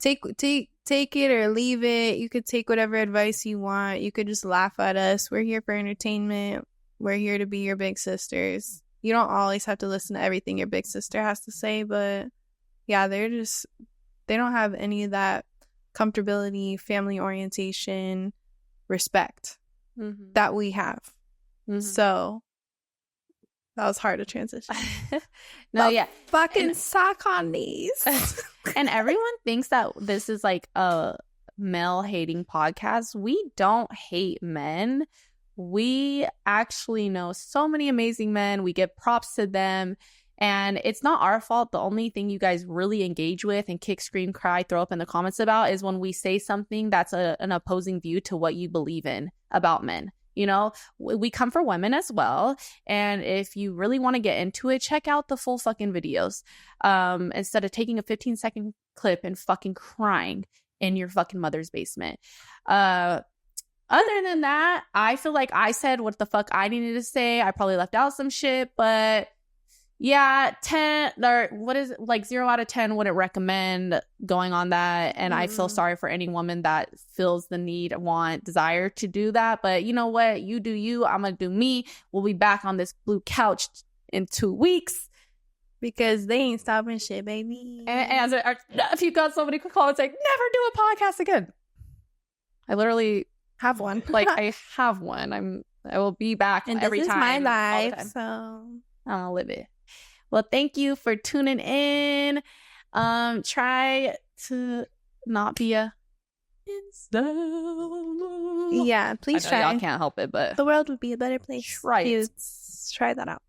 take it or leave it. You could take whatever advice you want. You could just laugh at us. We're here for entertainment. We're here to be your big sisters. You don't always have to listen to everything your big sister has to say, but yeah, they don't have any of that comfortability, family orientation, respect that we have. So that was hard to transition. No, yeah. Fucking sock on these. And everyone thinks that this is like a male hating podcast. We don't hate men. We actually know so many amazing men. We give props to them. And it's not our fault. The only thing you guys really engage with and kick, scream, cry, throw up in the comments about is when we say something that's an opposing view to what you believe in about men. You know, we come for women as well. And if you really want to get into it, check out the full fucking videos instead of taking a 15-second clip and fucking crying in your fucking mother's basement. Other than that, I feel like I said what the fuck I needed to say. I probably left out some shit, but yeah, 10 or what is it, like 0 out of 10 wouldn't recommend going on that. And I feel sorry for any woman that feels the need, want, desire to do that. But you know what? You do you. I'm gonna do me. We'll be back on this blue couch in 2 weeks because they ain't stopping shit, baby. And if you got somebody could call and say, never do a podcast again. I literally have one. Like I have one. I will be back and every this time. This is my life, so I'm gonna live it. Well, thank you for tuning in. Try to not be a incel. Yeah, please try. Y'all can't help it, but the world would be a better place. Try it. Try that out.